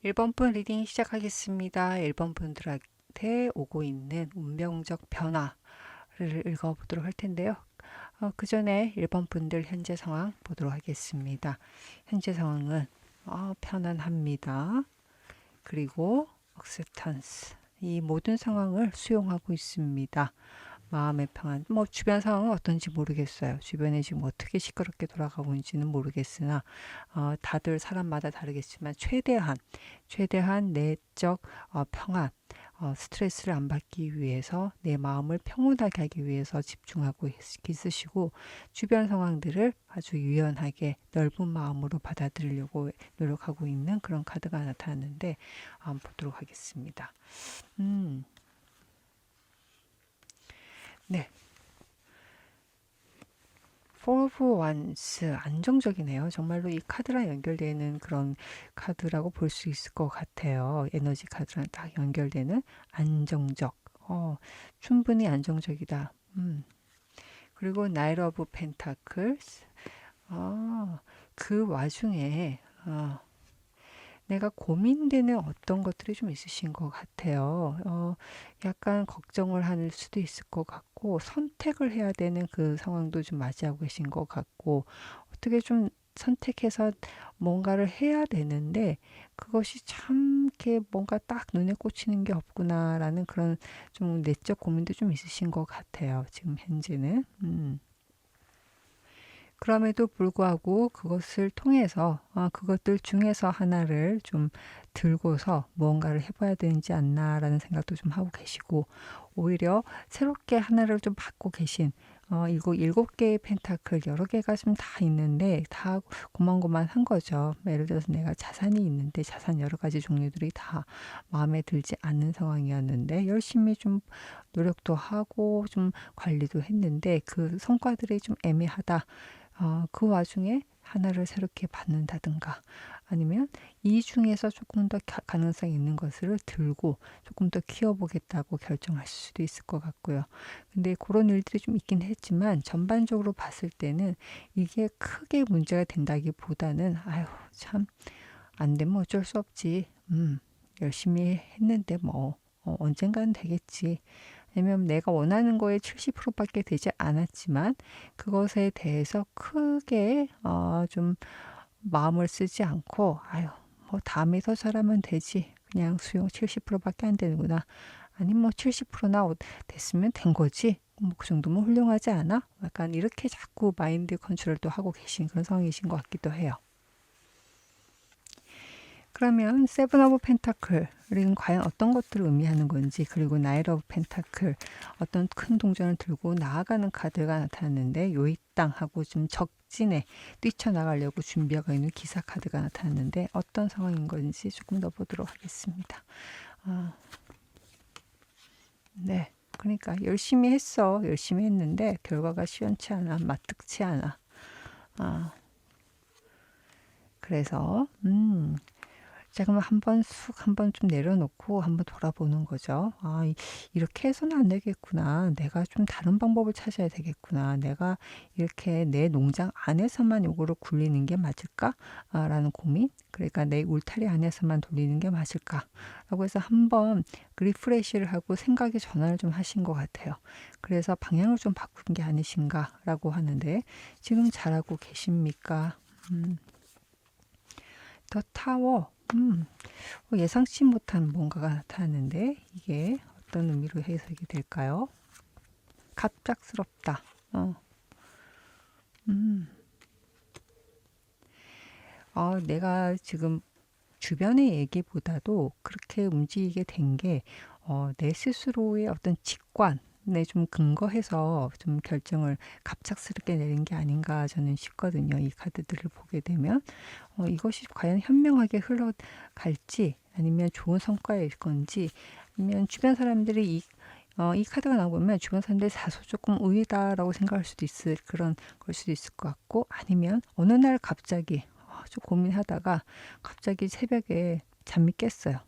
1번 분 리딩 시작하겠습니다. 1번 분들한테 오고 있는 운명적 변화를 읽어보도록 할 텐데요. 그 전에 1번 분들 현재 상황 보도록 하겠습니다. 현재 상황은 편안합니다. 그리고 acceptance, 이 모든 상황을 수용하고 있습니다. 마음의 평안. 주변 상황은 어떤지 모르겠어요. 주변에 지금 어떻게 시끄럽게 돌아가고 있는지는 모르겠으나 다들 사람마다 다르겠지만 최대한 내적 평안, 스트레스를 안 받기 위해서 내 마음을 평온하게 하기 위해서 집중하고 있으시고, 주변 상황들을 아주 유연하게 넓은 마음으로 받아들이려고 노력하고 있는 그런 카드가 나타났는데, 한번 보도록 하겠습니다. 네. Four of Wands, 안정적이네요. 정말로 이 카드랑 연결되는 그런 카드라고 볼 수 있을 것 같아요. 에너지 카드랑 딱 연결되는 안정적. 충분히 안정적이다. 그리고 Knight of Pentacles. 그 와중에 내가 고민되는 어떤 것들이 좀 있으신 것 같아요. 약간 걱정을 할 수도 있을 것 같고, 선택을 해야 되는 그 상황도 좀 맞이하고 계신 것 같고, 어떻게 좀 선택해서 뭔가를 해야 되는데, 그것이 참 이렇게 뭔가 딱 눈에 꽂히는 게 없구나라는 그런 좀 내적 고민도 좀 있으신 것 같아요. 지금 현재는. 그럼에도 불구하고 그것을 통해서 그것들 중에서 하나를 좀 들고서 무언가를 해봐야 되지 않나라는 생각도 좀 하고 계시고, 오히려 새롭게 하나를 좀 받고 계신, 이거 7개의 펜타클 여러 개가 좀 다 있는데 다 고만고만한 거죠. 예를 들어서 내가 자산이 있는데 자산 여러 가지 종류들이 다 마음에 들지 않는 상황이었는데 열심히 좀 노력도 하고 좀 관리도 했는데 그 성과들이 좀 애매하다. 그 와중에 하나를 새롭게 받는다든가, 아니면 이 중에서 조금 더 가능성이 있는 것을 들고 조금 더 키워보겠다고 결정하실 수도 있을 것 같고요. 근데 그런 일들이 좀 있긴 했지만 전반적으로 봤을 때는 이게 크게 문제가 된다기보다는 아유 참 안 되면 어쩔 수 없지. 열심히 했는데 뭐 언젠가는 되겠지. 왜냐면 내가 원하는 거에 70%밖에 되지 않았지만 그것에 대해서 크게 좀 마음을 쓰지 않고, 아유 뭐 다음에 더 잘하면 되지, 그냥 수용 70%밖에 안 되는구나, 아니 뭐 70%나 됐으면 된 거지, 뭐 그 정도면 훌륭하지 않아, 약간 이렇게 자꾸 마인드 컨트롤도 하고 계신 그런 상황이신 것 같기도 해요. 그러면 세븐 오브 펜타클은 과연 어떤 것들을 의미하는 건지, 그리고 나이트 오브 펜타클, 어떤 큰 동전을 들고 나아가는 카드가 나타났는데 요이땅하고 좀 적진에 뛰쳐나가려고 준비하고 있는 기사 카드가 나타났는데 어떤 상황인 건지 조금 더 보도록 하겠습니다. 네, 그러니까 열심히 했어. 열심히 했는데 결과가 시원치 않아. 마뜩치 않아. 그래서 자, 그러면 한번 좀 내려놓고 한번 돌아보는 거죠. 이렇게 해서는 안 되겠구나. 내가 좀 다른 방법을 찾아야 되겠구나. 내가 이렇게 내 농장 안에서만 요거를 굴리는 게 맞을까? 라는 고민. 그러니까 내 울타리 안에서만 돌리는 게 맞을까? 라고 해서 한번 리프레시를 하고 생각의 전환을 좀 하신 것 같아요. 그래서 방향을 좀 바꾼 게 아니신가? 라고 하는데, 지금 잘하고 계십니까? 더 타워. 예상치 못한 뭔가가 나타났는데 이게 어떤 의미로 해석이 될까요? 갑작스럽다. 내가 지금 주변의 얘기보다도 그렇게 움직이게 된 게 내 스스로의 어떤 직관에 좀 근거해서 좀 결정을 갑작스럽게 내린 게 아닌가 저는 싶거든요. 이 카드들을 보게 되면 이것이 과연 현명하게 흘러갈지, 아니면 좋은 성과일 건지, 아니면 주변 사람들이 이 카드가 나오면 주변 사람들이 다소 조금 의외다라고 생각할 수도 있을 그런 걸 수도 있을 것 같고, 아니면 어느 날 갑자기 좀 고민하다가 갑자기 새벽에 잠이 깼어요.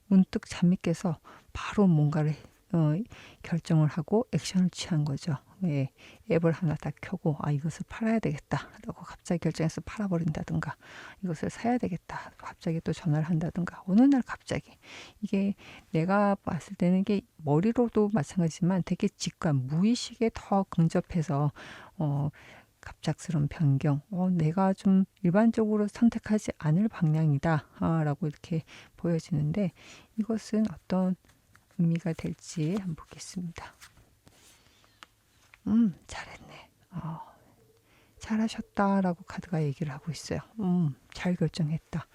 문득 잠이 깨서 바로 뭔가를 결정을 하고 액션을 취한 거죠. 예, 앱을 하나 딱 켜고 이것을 팔아야 되겠다 라고 갑자기 결정해서 팔아버린다든가, 이것을 사야 되겠다 갑자기 또 전화를 한다든가, 어느 날 갑자기 이게 내가 봤을 때는 이게 머리로도 마찬가지지만 되게 직관 무의식에 더 근접해서 갑작스러운 변경, 내가 좀 일반적으로 선택하지 않을 방향이다 라고 이렇게 보여지는데, 이것은 어떤 의미가 될지 한번 보겠습니다. 잘했네. 잘하셨다라고 카드가 얘기를 하고 있어요. 잘 결정했다.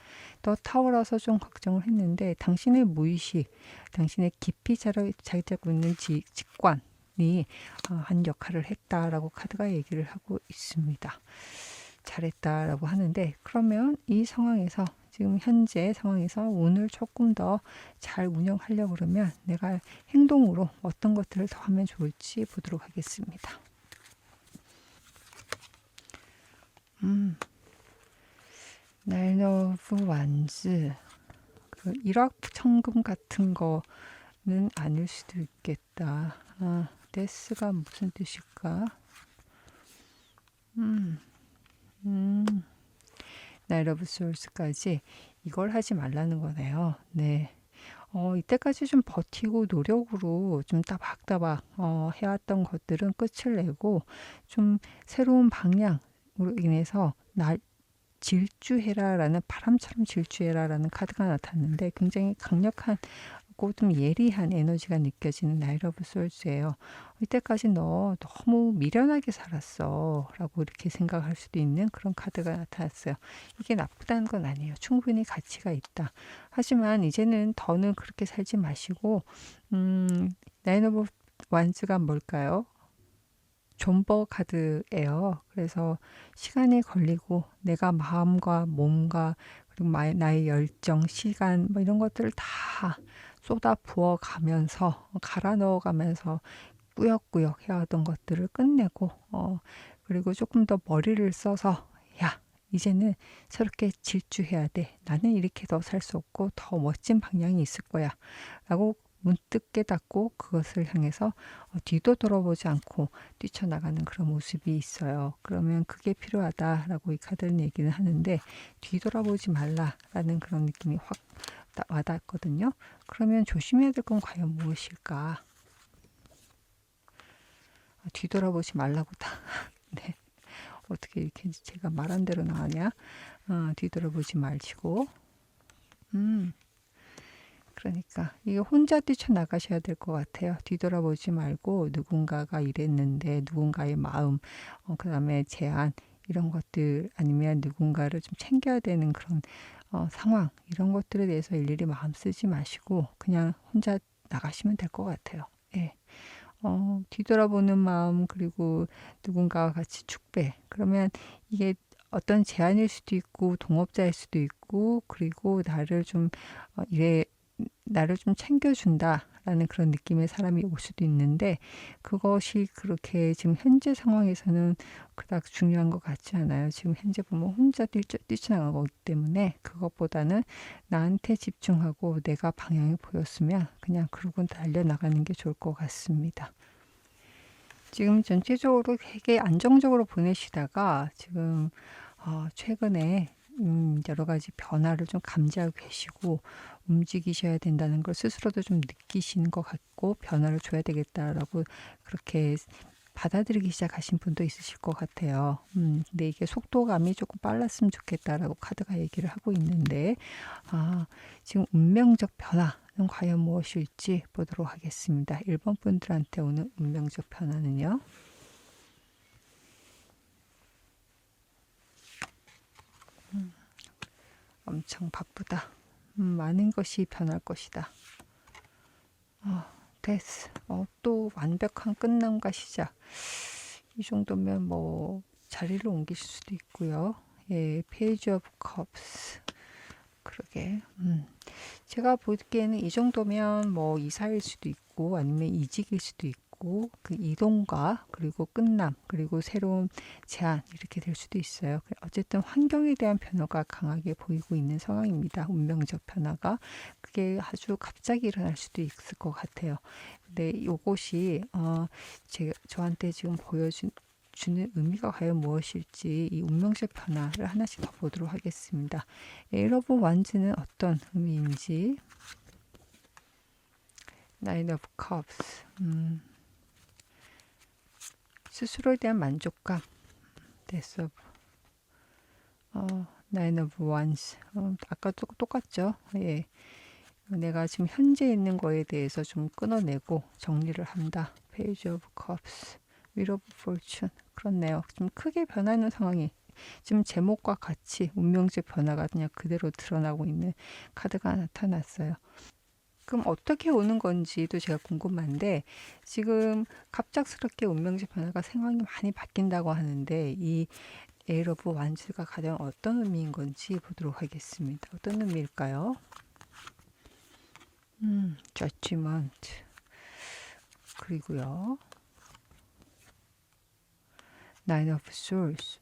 더 타오라서 좀 걱정을 했는데, 당신의 무의식, 당신의 깊이 자리 잡고 있는 직관이 한 역할을 했다라고 카드가 얘기를 하고 있습니다. 잘했다라고 하는데, 그러면 이 상황에서, 지금 현재 상황에서 오늘 조금 더 잘 운영하려고 그러면 내가 행동으로 어떤 것들을 더 하면 좋을지 보도록 하겠습니다. 나인 오브 완즈, 그 일확천금 같은 거는 아닐 수도 있겠다. 데스가 무슨 뜻일까? 나인 오브 소울스까지 이걸 하지 말라는 거네요. 네. 이때까지 좀 버티고 노력으로 좀 따박따박 해왔던 것들은 끝을 내고, 좀 새로운 방향으로 인해서 질주해라라는, 바람처럼 질주해라라는 카드가 나타났는데, 굉장히 강력한 좀 예리한 에너지가 느껴지는 나이트 오브 솔즈예요. 이때까지 너 너무 미련하게 살았어 라고 이렇게 생각할 수도 있는 그런 카드가 나타났어요. 이게 나쁘다는 건 아니에요. 충분히 가치가 있다. 하지만 이제는 더는 그렇게 살지 마시고, 나인 오브 완즈가 뭘까요? 존버 카드예요. 그래서 시간이 걸리고 내가 마음과 몸과 그리고 나의 열정, 시간 뭐 이런 것들을 다 쏟아 부어 가면서, 갈아 넣어 가면서 꾸역꾸역 해왔던 것들을 끝내고, 그리고 조금 더 머리를 써서, 야, 이제는 새롭게 질주해야 돼. 나는 이렇게 더 살 수 없고 더 멋진 방향이 있을 거야 라고 문득 깨닫고, 그것을 향해서 뒤도 돌아보지 않고 뛰쳐나가는 그런 모습이 있어요. 그러면 그게 필요하다라고 이 카드는 얘기는 하는데, 뒤돌아보지 말라라는 그런 느낌이 확 와닿거든요. 그러면 조심해야 될 건 과연 무엇일까? 뒤돌아보지 말라고다. 네. 어떻게 이렇게 제가 말한 대로 나가냐? 뒤돌아보지 마시고, 그러니까 이게 혼자 뛰쳐나가셔야 될 것 같아요. 뒤돌아보지 말고, 누군가가 이랬는데 누군가의 마음, 그 다음에 제안, 이런 것들, 아니면 누군가를 좀 챙겨야 되는 그런 상황, 이런 것들에 대해서 일일이 마음 쓰지 마시고 그냥 혼자 나가시면 될 것 같아요. 예. 뒤돌아보는 마음, 그리고 누군가와 같이 축배, 그러면 이게 어떤 제안일 수도 있고 동업자일 수도 있고, 그리고 나를 좀 챙겨준다라는 그런 느낌의 사람이 올 수도 있는데, 그것이 그렇게 지금 현재 상황에서는 그닥 중요한 것 같지 않아요. 지금 현재 보면 혼자 뛰쳐나가고 있기 때문에, 그것보다는 나한테 집중하고 내가 방향이 보였으면 그냥 그러고 달려나가는 게 좋을 것 같습니다. 지금 전체적으로 되게 안정적으로 보내시다가 지금 최근에 여러 가지 변화를 좀 감지하고 계시고, 움직이셔야 된다는 걸 스스로도 좀 느끼시는 것 같고, 변화를 줘야 되겠다라고 그렇게 받아들이기 시작하신 분도 있으실 것 같아요. 근데 이게 속도감이 조금 빨랐으면 좋겠다라고 카드가 얘기를 하고 있는데, 지금 운명적 변화는 과연 무엇일지 보도록 하겠습니다. 1번 분들한테 오는 운명적 변화는요. 엄청 바쁘다. 많은 것이 변할 것이다. 됐어. 또 완벽한 끝남과 시작. 이 정도면 뭐 자리를 옮기실 수도 있고요. 예, 페이지 오브 컵스. 그러게. 제가 보기에는 이 정도면 뭐 이사일 수도 있고, 아니면 이직일 수도 있고, 하고 그 이동과 그리고 끝남 그리고 새로운 제안 이렇게 될 수도 있어요. 어쨌든 환경에 대한 변화가 강하게 보이고 있는 상황입니다. 운명적 변화가 그게 아주 갑자기 일어날 수도 있을 것 같아요. 근데 이것이 저한테 지금 주는 의미가 과연 무엇일지 이 운명적 변화를 하나씩 더 보도록 하겠습니다. 에이트 오브 완즈는 어떤 의미인지 나인 오브 컵스 스스로에 대한 만족감 데스 오브 나인 오브 완즈 아까도 똑같죠. 예. 내가 지금 현재 있는 거에 대해서 좀 끊어내고 정리를 한다. 페이지 오브 컵스 윌 오브 포춘 그렇네요. 좀 크게 변하는 상황이 지금 제목과 같이 운명적 변화가 그냥 그대로 드러나고 있는 카드가 나타났어요. 그럼 어떻게 오는 건지도 제가 궁금한데 지금 갑작스럽게 운명적 변화가 상황이 많이 바뀐다고 하는데 이 에이트 오브 완즈가 가장 어떤 의미인 건지 보도록 하겠습니다. 어떤 의미일까요? judgment 그리고요 nine of swords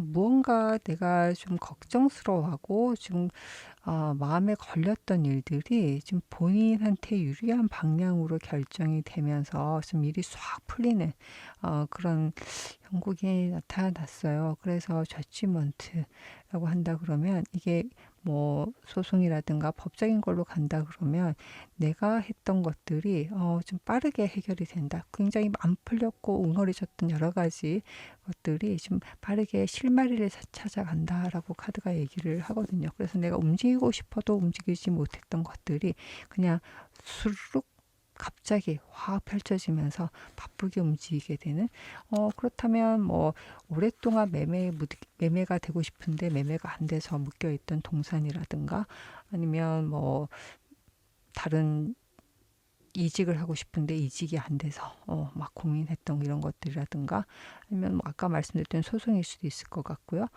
무언가 내가 좀 걱정스러워하고 지금 마음에 걸렸던 일들이 좀 본인한테 유리한 방향으로 결정이 되면서 좀 일이 싹 풀리는 그런 형국이 나타났어요. 그래서 저지먼트라고 한다 그러면 이게 뭐 소송이라든가 법적인 걸로 간다 그러면 내가 했던 것들이 좀 빠르게 해결이 된다. 굉장히 안 풀렸고 웅얼해졌던 여러 가지 것들이 좀 빠르게 실마리를 찾아간다라고 카드가 얘기를 하거든요. 그래서 내가 움직이고 싶어도 움직이지 못했던 것들이 그냥 수룩 갑자기 확 펼쳐지면서 바쁘게 움직이게 되는 그렇다면 뭐 오랫동안 매매가 되고 싶은데 매매가 안 돼서 묶여있던 동산이라든가 아니면 뭐 다른 이직을 하고 싶은데 이직이 안 돼서 막 고민했던 이런 것들이라든가 아니면 뭐 아까 말씀드렸던 소송일 수도 있을 것 같고요.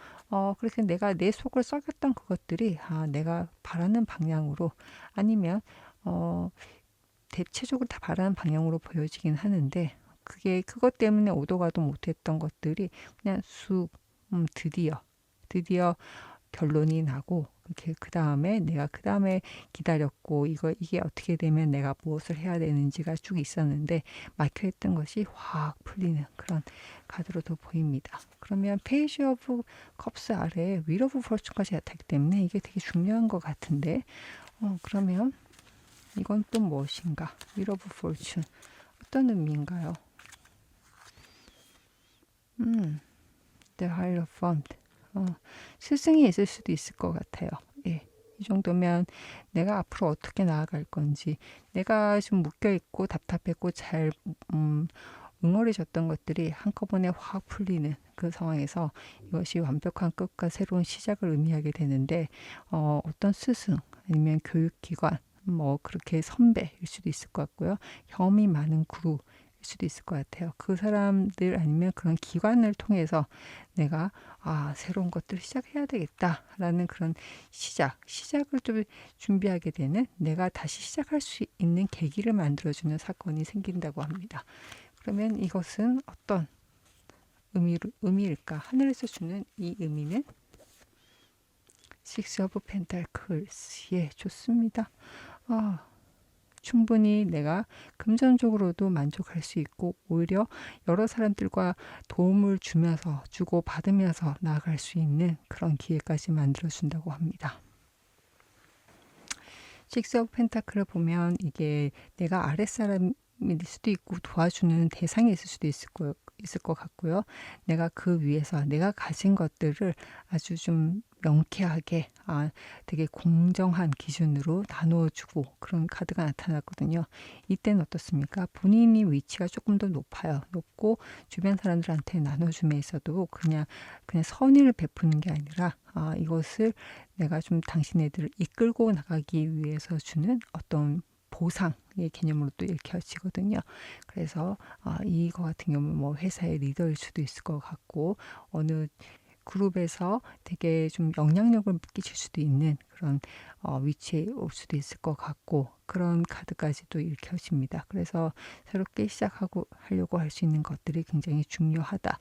그래서 내가 내 속을 썩였던 그것들이 내가 바라는 방향으로 아니면 대체적으로 다 바라는 방향으로 보여지긴 하는데 그것 때문에 오도 가도 못했던 것들이 그냥 드디어 결론이 나고 그 다음에 내가 그 다음에 기다렸고 이게 어떻게 되면 내가 무엇을 해야 되는지가 쭉 있었는데 막혀있던 것이 확 풀리는 그런 카드로도 보입니다. 그러면 페이지 오브 컵스 아래에 윌 오브 포춘까지 나타나기 때문에 이게 되게 중요한 것 같은데 그러면 이건 또 무엇인가? 윌 오브 포춘 어떤 의미인가요? The Hierophant 스승이 있을 수도 있을 것 같아요. 예. 이 정도면 내가 앞으로 어떻게 나아갈 건지 내가 좀 묶여있고 답답했고 잘 웅얼해졌던 것들이 한꺼번에 확 풀리는 그 상황에서 이것이 완벽한 끝과 새로운 시작을 의미하게 되는데 어떤 스승 아니면 교육기관 뭐 그렇게 선배일 수도 있을 것 같고요. 경험이 많은 그룹일 수도 있을 것 같아요. 그 사람들 아니면 그런 기관을 통해서 내가 새로운 것들을 시작해야 되겠다라는 그런 시작을 좀 준비하게 되는 내가 다시 시작할 수 있는 계기를 만들어주는 사건이 생긴다고 합니다. 그러면 이것은 어떤 의미일까? 하늘에서 주는 이 의미는 Six of Pentacles. 예, 좋습니다. 충분히 내가 금전적으로도 만족할 수 있고 오히려 여러 사람들과 도움을 주고 받으면서 나아갈 수 있는 그런 기회까지 만들어준다고 합니다. 식스 오브 펜타클을 보면 이게 내가 아랫사람일 수도 있고 도와주는 대상이 있을 수도 있을 것 같고요. 내가 그 위에서 내가 가진 것들을 아주 좀 명쾌하게 되게 공정한 기준으로 나누어주고 그런 카드가 나타났거든요. 이때는 어떻습니까? 본인이 위치가 조금 더 높고 주변 사람들한테 나눠줌에서도 그냥 선의를 베푸는 게 아니라 이것을 내가 좀 당신네들을 이끌고 나가기 위해서 주는 어떤 보상의 개념으로 또 읽혀지거든요. 그래서 이거 같은 경우는 뭐 회사의 리더일 수도 있을 것 같고 어느 그룹에서 되게 좀 영향력을 끼칠 수도 있는 그런 위치에 올 수도 있을 것 같고, 그런 카드까지도 읽혀집니다. 그래서 새롭게 시작하고 하려고 할 수 있는 것들이 굉장히 중요하다.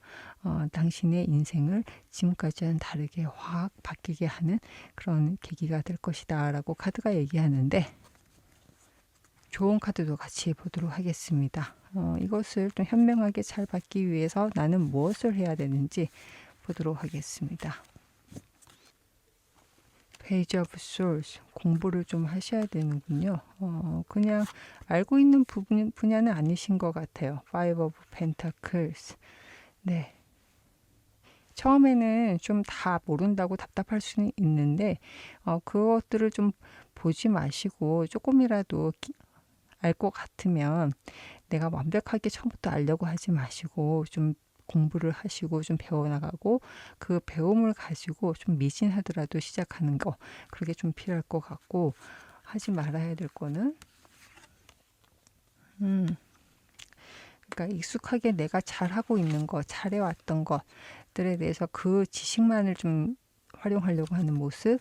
당신의 인생을 지금까지와는 다르게 확 바뀌게 하는 그런 계기가 될 것이다 라고 카드가 얘기하는데, 좋은 카드도 같이 보도록 하겠습니다. 이것을 좀 현명하게 잘 받기 위해서 나는 무엇을 해야 되는지 보도록 하겠습니다. 페이지 오브 솔스, 공부를 좀 하셔야 되는군요. 그냥 알고 있는 분야는 아니신 것 같아요. 파이브 오브 펜타클스. 네. 처음에는 좀 다 모른다고 답답할 수는 있는데, 그것들을 좀 보지 마시고 조금이라도 알 것 같으면 내가 완벽하게 처음부터 알려고 하지 마시고 좀 공부를 하시고 좀 배워나가고, 그 배움을 가지고 좀 미진하더라도 시작하는 거, 그게 좀 필요할 것 같고, 하지 말아야 될 거는 그러니까 익숙하게 내가 잘하고 있는 거, 잘해왔던 것들에 대해서 그 지식만을 좀 활용하려고 하는 모습.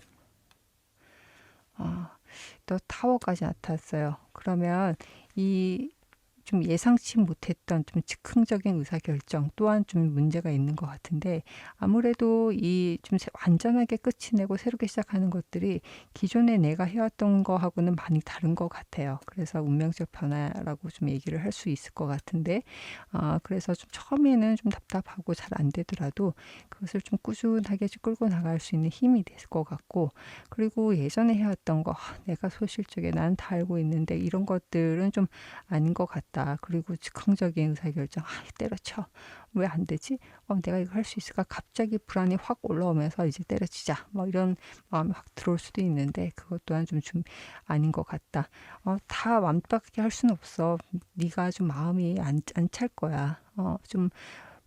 또 타워까지 나타났어요. 그러면 이 좀 예상치 못했던 좀 즉흥적인 의사결정 또한 좀 문제가 있는 것 같은데, 아무래도 이 좀 완전하게 끝이 내고 새롭게 시작하는 것들이 기존에 내가 해왔던 거하고는 많이 다른 것 같아요. 그래서 운명적 변화라고 좀 얘기를 할 수 있을 것 같은데, 그래서 좀 처음에는 좀 답답하고 잘 안 되더라도 그것을 좀 꾸준하게 좀 끌고 나갈 수 있는 힘이 될 것 같고, 그리고 예전에 해왔던 거, 내가 소실적에 난 다 알고 있는데 이런 것들은 좀 아닌 것 같다. 그리고 즉흥적인 의사결정, 때려쳐. 왜 안 되지? 내가 이거 할 수 있을까? 갑자기 불안이 확 올라오면서 이제 때려치자. 뭐 이런 마음이 확 들어올 수도 있는데, 그것 또한 좀 아닌 것 같다. 다 완벽하게 할 수는 없어. 네가 좀 마음이 안 찰 거야. 좀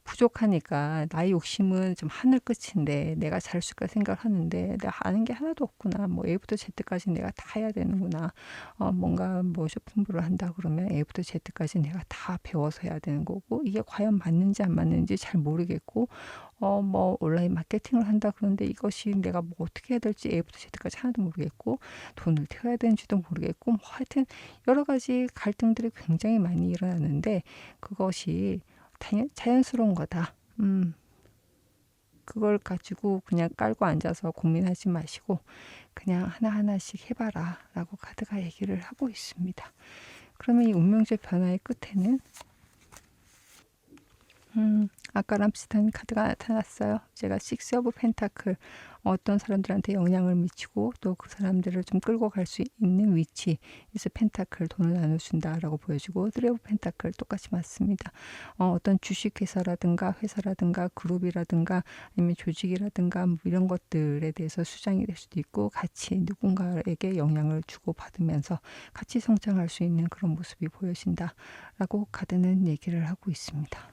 부족하니까 나의 욕심은 좀 하늘 끝인데 내가 잘할 수 있을까 생각을 하는데, 내가 아는 게 하나도 없구나. 뭐 A부터 Z까지 내가 다 해야 되는구나. 뭔가 뭐 쇼핑몰을 한다 그러면 A부터 Z까지 내가 다 배워서 해야 되는 거고, 이게 과연 맞는지 안 맞는지 잘 모르겠고, 뭐 온라인 마케팅을 한다 그러는데 이것이 내가 뭐 어떻게 해야 될지 A부터 Z까지 하나도 모르겠고, 돈을 태워야 되는지도 모르겠고, 뭐 하여튼 여러 가지 갈등들이 굉장히 많이 일어나는데, 그것이 자연스러운 거다. 그걸 가지고 그냥 깔고 앉아서 고민하지 마시고 그냥 하나하나씩 해봐라 라고 카드가 얘기를 하고 있습니다. 그러면 이 운명적 변화의 끝에는 아까랑 비슷한 카드가 나타났어요. 제가 식스 오브 펜타클, 어떤 사람들한테 영향을 미치고 또 그 사람들을 좀 끌고 갈 수 있는 위치에서 펜타클, 돈을 나눠준다라고 보여주고, 쓰리 오브 펜타클 똑같이 맞습니다. 어떤 주식회사라든가 회사라든가 그룹이라든가 아니면 조직이라든가 뭐 이런 것들에 대해서 수장이 될 수도 있고, 같이 누군가에게 영향을 주고 받으면서 같이 성장할 수 있는 그런 모습이 보여진다라고 카드는 얘기를 하고 있습니다.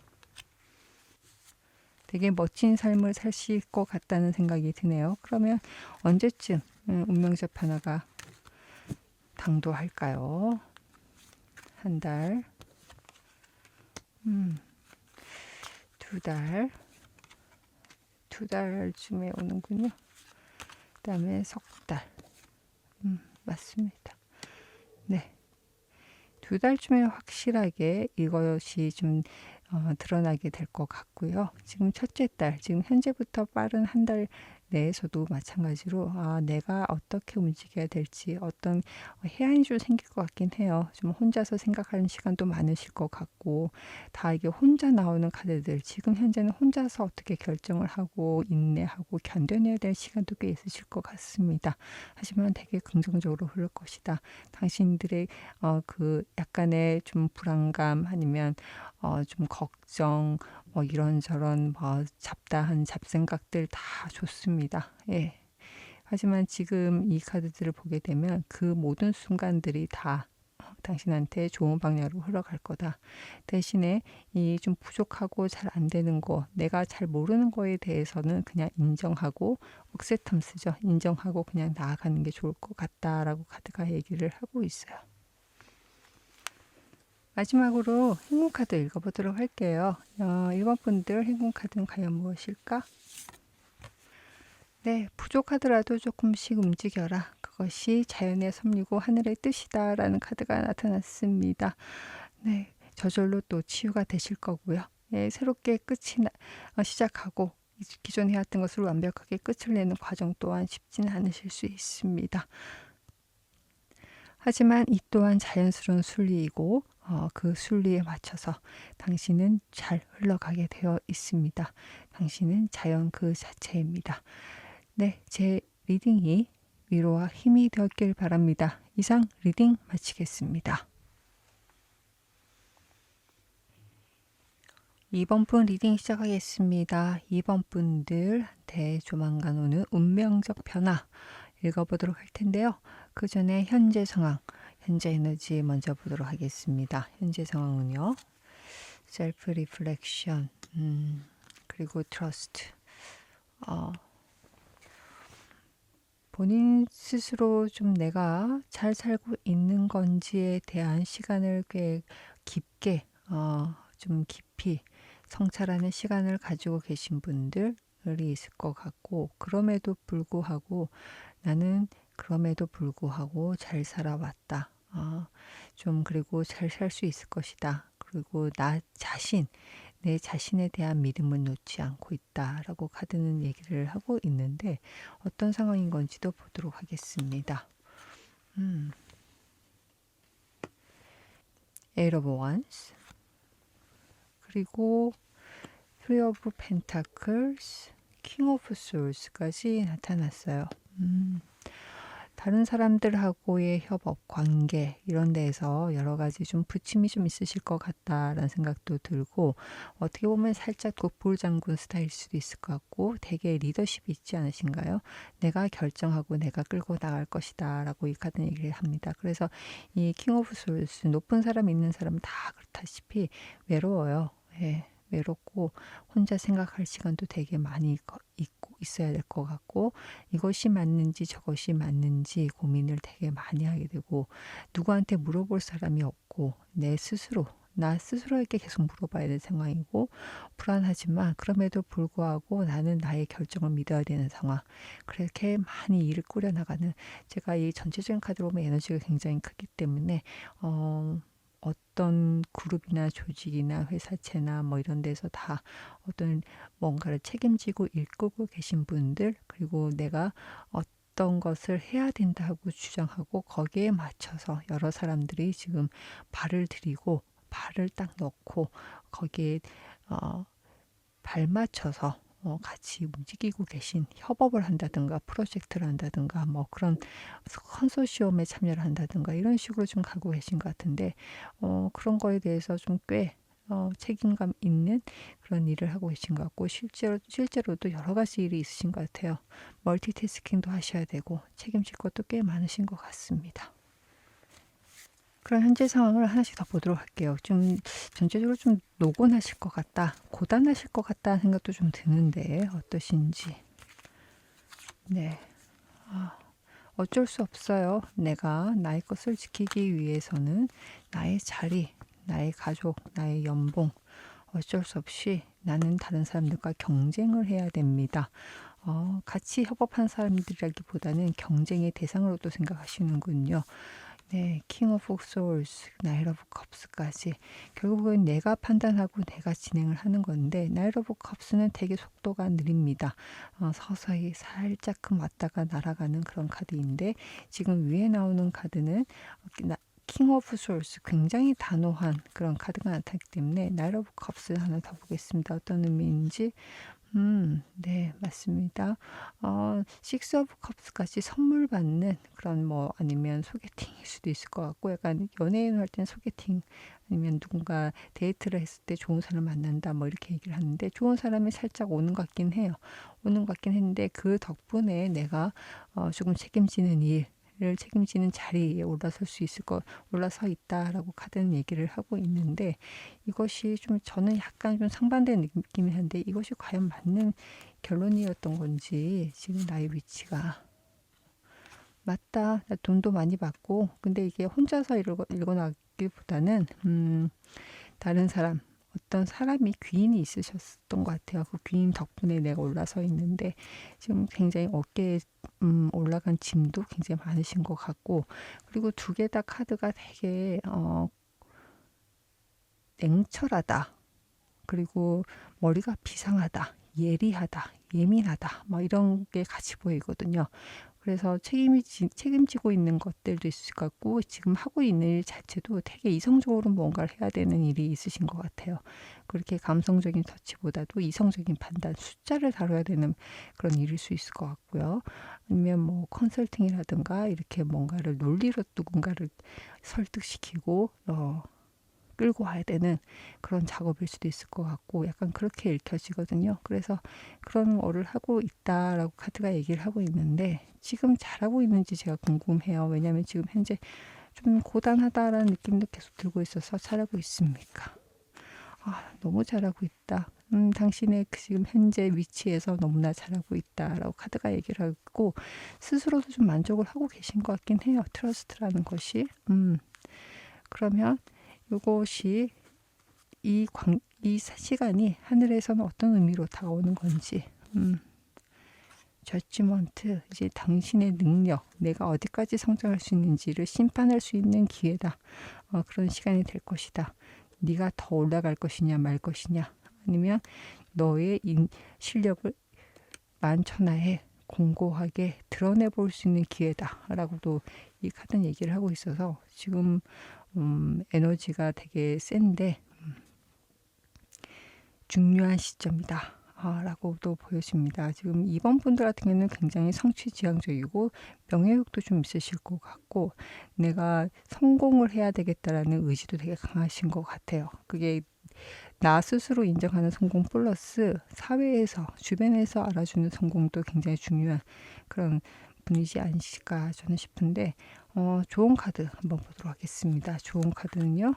되게 멋진 삶을 사실 것 같다는 생각이 드네요. 그러면 언제쯤 운명적 변화가 당도할까요? 한 달, 2달, 2달쯤에 오는군요. 그 다음에 석 달. 맞습니다. 네. 2달쯤에 확실하게 이것이 좀 드러나게 될 것 같고요. 지금 첫째 달, 지금 현재부터 빠른 한 달 내에서도 마찬가지로 내가 어떻게 움직여야 될지 어떤 해안이 좀 생길 것 같긴 해요. 좀 혼자서 생각하는 시간도 많으실 것 같고, 다 이게 혼자 나오는 카드들, 지금 현재는 혼자서 어떻게 결정을 하고 인내하고 견뎌내야 될 시간도 꽤 있으실 것 같습니다. 하지만 되게 긍정적으로 흐를 것이다. 당신들의 그 약간의 좀 불안감 아니면 좀 걱정, 뭐 이런저런 뭐 잡다한 잡생각들 다 좋습니다. 예. 하지만 지금 이 카드들을 보게 되면 그 모든 순간들이 다 당신한테 좋은 방향으로 흘러갈 거다. 대신에 이 좀 부족하고 잘 안 되는 거, 내가 잘 모르는 거에 대해서는 그냥 인정하고, 억세텀스죠. 인정하고 그냥 나아가는 게 좋을 것 같다라고 카드가 얘기를 하고 있어요. 마지막으로 행운카드 읽어보도록 할게요. 1번 분들 행운카드는 과연 무엇일까? 네, 부족하더라도 조금씩 움직여라. 그것이 자연의 섭리고 하늘의 뜻이다라는 카드가 나타났습니다. 네, 저절로 또 치유가 되실 거고요. 네, 새롭게 시작하고 기존에 해왔던 것을 완벽하게 끝을 내는 과정 또한 쉽지는 않으실 수 있습니다. 하지만 이 또한 자연스러운 순리이고 그 순리에 맞춰서 당신은 잘 흘러가게 되어 있습니다. 당신은 자연 그 자체입니다. 네, 제 리딩이 위로와 힘이 되었길 바랍니다. 이상 리딩 마치겠습니다. 2번 분 리딩 시작하겠습니다. 2번 분들한테 조만간 오는 운명적 변화 읽어보도록 할 텐데요. 그 전에 현재 상황, 현재 에너지 먼저 보도록 하겠습니다. 현재 상황은요. 셀프 리플렉션, 그리고 트러스트. 본인 스스로 좀 내가 잘 살고 있는 건지에 대한 시간을 꽤 깊게, 좀 깊이 성찰하는 시간을 가지고 계신 분들이 있을 것 같고, 나는 그럼에도 불구하고 잘 살아왔다. 좀 그리고 잘 살 수 있을 것이다. 그리고 내 자신에 대한 믿음은 놓지 않고 있다라고 카드는 얘기를 하고 있는데 어떤 상황인 건지도 보도록 하겠습니다. Eight of Wands 그리고 Three of Pentacles, King of Souls까지 나타났어요. 다른 사람들하고의 협업, 관계 이런 데에서 여러 가지 좀 부침이 좀 있으실 것 같다라는 생각도 들고 어떻게 보면 살짝 독불장군 스타일일 수도 있을 것 같고 되게 리더십이 있지 않으신가요? 내가 결정하고 내가 끌고 나갈 것이다 라고 이 카드는 얘기를 합니다. 그래서 이 킹 오브 솔스 높은 사람 있는 사람은 다 그렇다시피 외로워요. 예. 외롭고 혼자 생각할 시간도 되게 많이 있고 있어야 될 것 같고 이것이 맞는지 저것이 맞는지 고민을 되게 많이 하게 되고 누구한테 물어볼 사람이 없고 나 스스로에게 계속 물어봐야 되는 상황이고 불안하지만 그럼에도 불구하고 나는 나의 결정을 믿어야 되는 상황. 그렇게 많이 일을 꾸려나가는 제가 이 전체적인 카드로 보면 에너지가 굉장히 크기 때문에 어떤 그룹이나 조직이나 회사체나 뭐 이런 데서 다 어떤 뭔가를 책임지고 이끌고 계신 분들 그리고 내가 어떤 것을 해야 된다고 주장하고 거기에 맞춰서 여러 사람들이 지금 발을 들이고 발을 딱 넣고 거기에 발 맞춰서 같이 움직이고 계신 협업을 한다든가 프로젝트를 한다든가 뭐 그런 컨소시엄에 참여를 한다든가 이런 식으로 좀 가고 계신 것 같은데 그런 거에 대해서 좀 꽤 책임감 있는 그런 일을 하고 계신 것 같고 실제로도 여러 가지 일이 있으신 것 같아요. 멀티태스킹도 하셔야 되고 책임질 것도 꽤 많으신 것 같습니다. 그럼 현재 상황을 하나씩 더 보도록 할게요. 좀 전체적으로 좀 노곤하실 것 같다, 고단하실 것 같다는 생각도 좀 드는데 어떠신지. 네, 어쩔 수 없어요. 내가 나의 것을 지키기 위해서는 나의 자리, 나의 가족, 나의 연봉 어쩔 수 없이 나는 다른 사람들과 경쟁을 해야 됩니다. 같이 협업한 사람들이라기보다는 경쟁의 대상으로도 생각하시는군요. 네, 킹 오브 소울스, 나일 오브 컵스까지 결국은 내가 판단하고 내가 진행을 하는 건데 나일 오브 컵스는 되게 속도가 느립니다. 서서히 살짝금 왔다가 날아가는 그런 카드인데 지금 위에 나오는 카드는 킹 오브 소울스 굉장히 단호한 그런 카드가 나타났기 때문에 나일 오브 컵스 하나 더 보겠습니다. 어떤 의미인지. 네, 맞습니다. 식스 오브 컵스까지 선물 받는 그런 뭐 아니면 소개팅일 수도 있을 것 같고 약간 연예인 할 때는 소개팅 아니면 누군가 데이트를 했을 때 좋은 사람을 만난다 뭐 이렇게 얘기를 하는데 좋은 사람이 살짝 오는 것 같긴 해요. 오는 것 같긴 했는데 그 덕분에 내가 조금 책임지는 자리에 올라서 있다라고 카드는 얘기를 하고 있는데 이것이 좀 저는 약간 좀 상반된 느낌이 한데 이것이 과연 맞는 결론이었던 건지 지금 나의 위치가 맞다. 나 돈도 많이 받고 근데 이게 혼자서 읽어나기보다는 다른 사람 어떤 사람이 귀인이 있으셨던 것 같아요. 그 귀인 덕분에 내가 올라서 있는데 지금 굉장히 어깨에 올라간 짐도 굉장히 많으신 것 같고, 그리고 두 개 다 카드가 되게 냉철하다, 그리고 머리가 비상하다, 예리하다, 예민하다, 뭐 이런 게 같이 보이거든요. 그래서 책임지고 있는 것들도 있을 것 같고, 지금 하고 있는 일 자체도 되게 이성적으로 뭔가를 해야 되는 일이 있으신 것 같아요. 그렇게 감성적인 터치보다도 이성적인 판단, 숫자를 다뤄야 되는 그런 일일 수 있을 것 같고요. 아니면 뭐 컨설팅이라든가 이렇게 뭔가를 논리로 누군가를 설득시키고 끌고 와야 되는 그런 작업일 수도 있을 것 같고, 약간 그렇게 읽혀지거든요. 그래서 그런 거를 하고 있다라고 카드가 얘기를 하고 있는데, 지금 잘하고 있는지 제가 궁금해요. 왜냐하면 지금 현재 좀 고단하다라는 느낌도 계속 들고 있어서 잘하고 있습니까? 너무 잘하고 있다. 당신의 지금 현재 위치에서 너무나 잘하고 있다라고 카드가 얘기를 하고, 스스로도 좀 만족을 하고 계신 것 같긴 해요. 트러스트라는 것이. 그러면 이것이 이 시간이 하늘에서는 어떤 의미로 다가오는 건지, 저지먼트, 이제 당신의 능력, 내가 어디까지 성장할 수 있는지를 심판할 수 있는 기회다. 그런 시간이 될 것이다. 네가 더 올라갈 것이냐 말 것이냐, 아니면 너의 실력을 만천하에 공고하게 드러내 볼 수 있는 기회다라고도 이 카드는 얘기를 하고 있어서, 지금 에너지가 되게 센데 중요한 시점이다 라고도 보여집니다. 지금 2번 분들 같은 경우는 굉장히 성취지향적이고 명예욕도 좀 있으실 것 같고, 내가 성공을 해야 되겠다라는 의지도 되게 강하신 것 같아요. 그게 나 스스로 인정하는 성공 플러스 사회에서, 주변에서 알아주는 성공도 굉장히 중요한 그런 분이지 않으실까 저는 싶은데, 좋은 카드 한번 보도록 하겠습니다. 좋은 카드는요,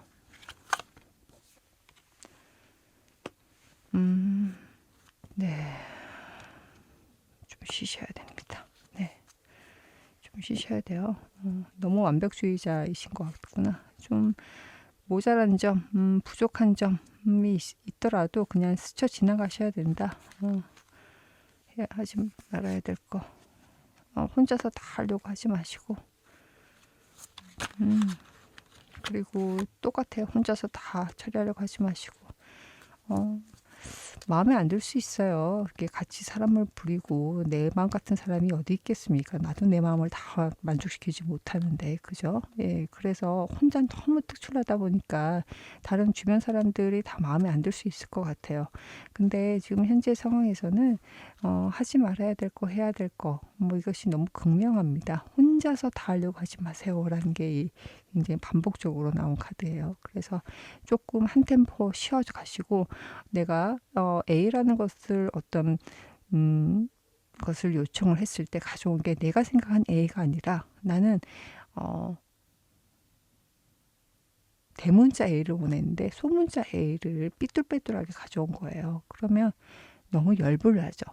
네, 좀 쉬셔야 됩니다. 네, 좀 쉬셔야 돼요. 너무 완벽주의자이신 것 같구나. 좀 모자란 점, 부족한 점이 있더라도 그냥 스쳐 지나가셔야 된다. 하지 말아야 될 거. 혼자서 다 하려고 하지 마시고, 그리고 똑같아요. 혼자서 다 처리하려고 하지 마시고, 마음에 안 들 수 있어요. 이렇게 같이 사람을 부리고, 내 마음 같은 사람이 어디 있겠습니까? 나도 내 마음을 다 만족시키지 못하는데, 그죠? 예, 그래서 혼자 너무 특출나다 보니까 다른 주변 사람들이 다 마음에 안 들 수 있을 것 같아요. 근데 지금 현재 상황에서는 하지 말아야 될 거, 해야 될 거, 뭐 이것이 너무 극명합니다. 혼자서 다 하려고 하지 마세요라는 게 굉장히 반복적으로 나온 카드예요. 그래서 조금 한 템포 쉬어 가시고, 내가 A라는 것을 어떤 것을 요청을 했을 때 가져온 게 내가 생각한 A가 아니라, 나는 대문자 A를 원했는데 소문자 A를 삐뚤빼뚤하게 가져온 거예요. 그러면 너무 열불나죠.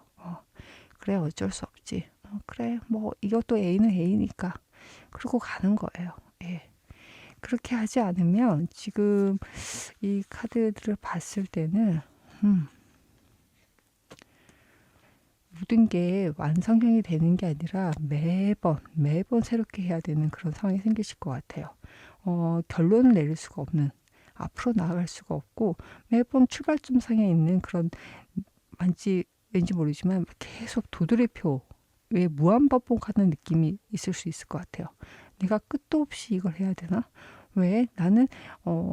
그래, 어쩔 수 없지. 그래, 뭐 이것도 A는 A니까. 그러고 가는 거예요. 예. 그렇게 하지 않으면 지금 이 카드들을 봤을 때는 모든 게 완성형이 되는 게 아니라 매번 새롭게 해야 되는 그런 상황이 생기실 것 같아요. 결론을 내릴 수가 없는, 앞으로 나아갈 수가 없고, 매번 출발점 상에 있는 그런, 왠지 모르지만 계속 도드래표에 무한반복하는 느낌이 있을 수 있을 것 같아요. 내가 끝도 없이 이걸 해야 되나? 왜 나는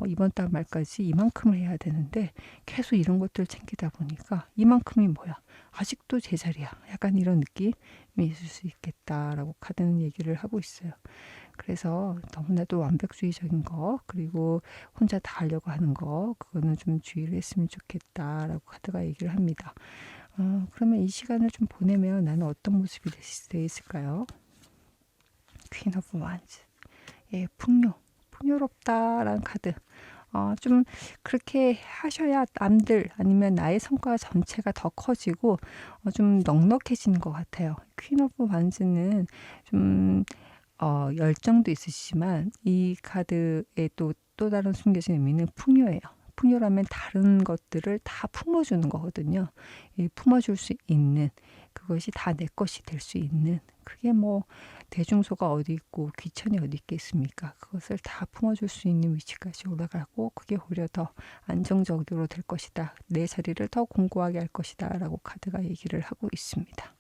이번 달 말까지 이만큼을 해야 되는데 계속 이런 것들을 챙기다 보니까 이만큼이 뭐야? 아직도 제자리야. 약간 이런 느낌이 있을 수 있겠다라고 카드는 얘기를 하고 있어요. 그래서 너무나도 완벽주의적인 거, 그리고 혼자 다 하려고 하는 거, 그거는 좀 주의를 했으면 좋겠다라고 카드가 얘기를 합니다. 그러면 이 시간을 좀 보내면 나는 어떤 모습이 될 수 있을까요? 퀸 오브 완즈. 예, 풍요롭다라는 카드. 좀 그렇게 하셔야 남들, 아니면 나의 성과 전체가 더 커지고 좀 넉넉해지는 것 같아요. 퀸 오브 완즈는 좀 열정도 있으시지만 이 카드의 또 다른 숨겨진 의미는 풍요예요. 풍요라면 다른 것들을 다 품어주는 거거든요. 이 품어줄 수 있는 그것이 다 내 것이 될 수 있는 그게 뭐 대중소가 어디 있고 귀천이 어디 있겠습니까? 그것을 다 품어줄 수 있는 위치까지 올라가고 그게 오히려 더 안정적으로 될 것이다. 내 자리를 더 공고하게 할 것이다. 라고 카드가 얘기를 하고 있습니다.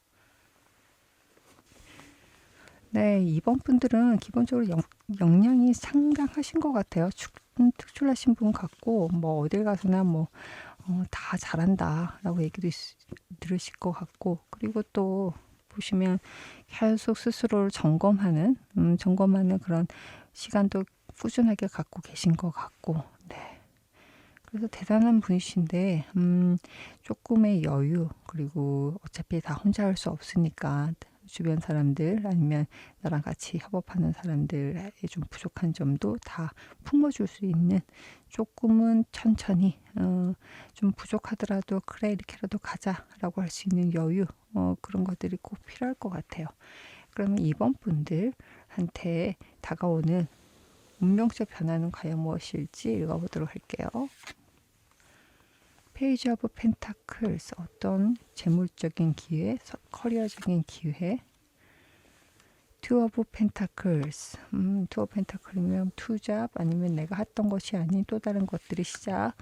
네, 이번 분들은 기본적으로 역량이 상당하신 것 같아요. 특출나신 분 같고 뭐 어딜 가서나 뭐 다 잘한다 라고 얘기도 들으실 것 같고 그리고 또 보시면 계속 스스로를 점검하는 그런 시간도 꾸준하게 갖고 계신 것 같고 네. 그래서 대단한 분이신데 조금의 여유 그리고 어차피 다 혼자 할 수 없으니까 주변 사람들 아니면 나랑 같이 협업하는 사람들의 좀 부족한 점도 다 품어줄 수 있는 조금은 천천히 좀 부족하더라도 그래 이렇게라도 가자라고 할 수 있는 여유 그런 것들이 꼭 필요할 것 같아요. 그러면 이번 분들한테 다가오는 운명적 변화는 과연 무엇일지 읽어보도록 할게요. 페이지 오브 펜타클스 어떤 재물적인 기회, 커리어적인 기회. 투 오브 펜타클스 투 오브 펜타클이면 투잡 아니면 내가 했던 것이 아닌 또 다른 것들이 시작.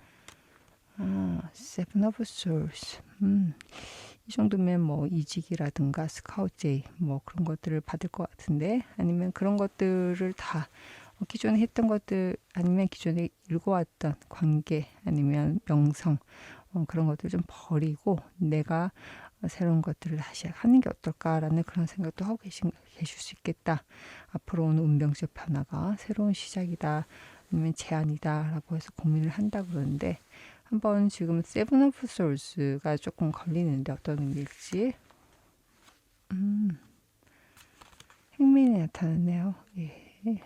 세븐 오브 솔스 이 정도면 뭐 이직이라든가 스카우트제이 뭐 그런 것들을 받을 것 같은데 아니면 그런 것들을 다 기존에 했던 것들 아니면 기존에 읽어왔던 관계 아니면 명성 그런 것들 좀 버리고 내가 새로운 것들을 다시 하는 게 어떨까라는 그런 생각도 하고 계실 수 있겠다. 앞으로 오는 운명적 변화가 새로운 시작이다 아니면 제안이다 라고 해서 고민을 한다 그러는데 한번 지금 세븐 오브 솔스가 조금 걸리는데 어떤 의미일지 행민이 나타났네요. 예.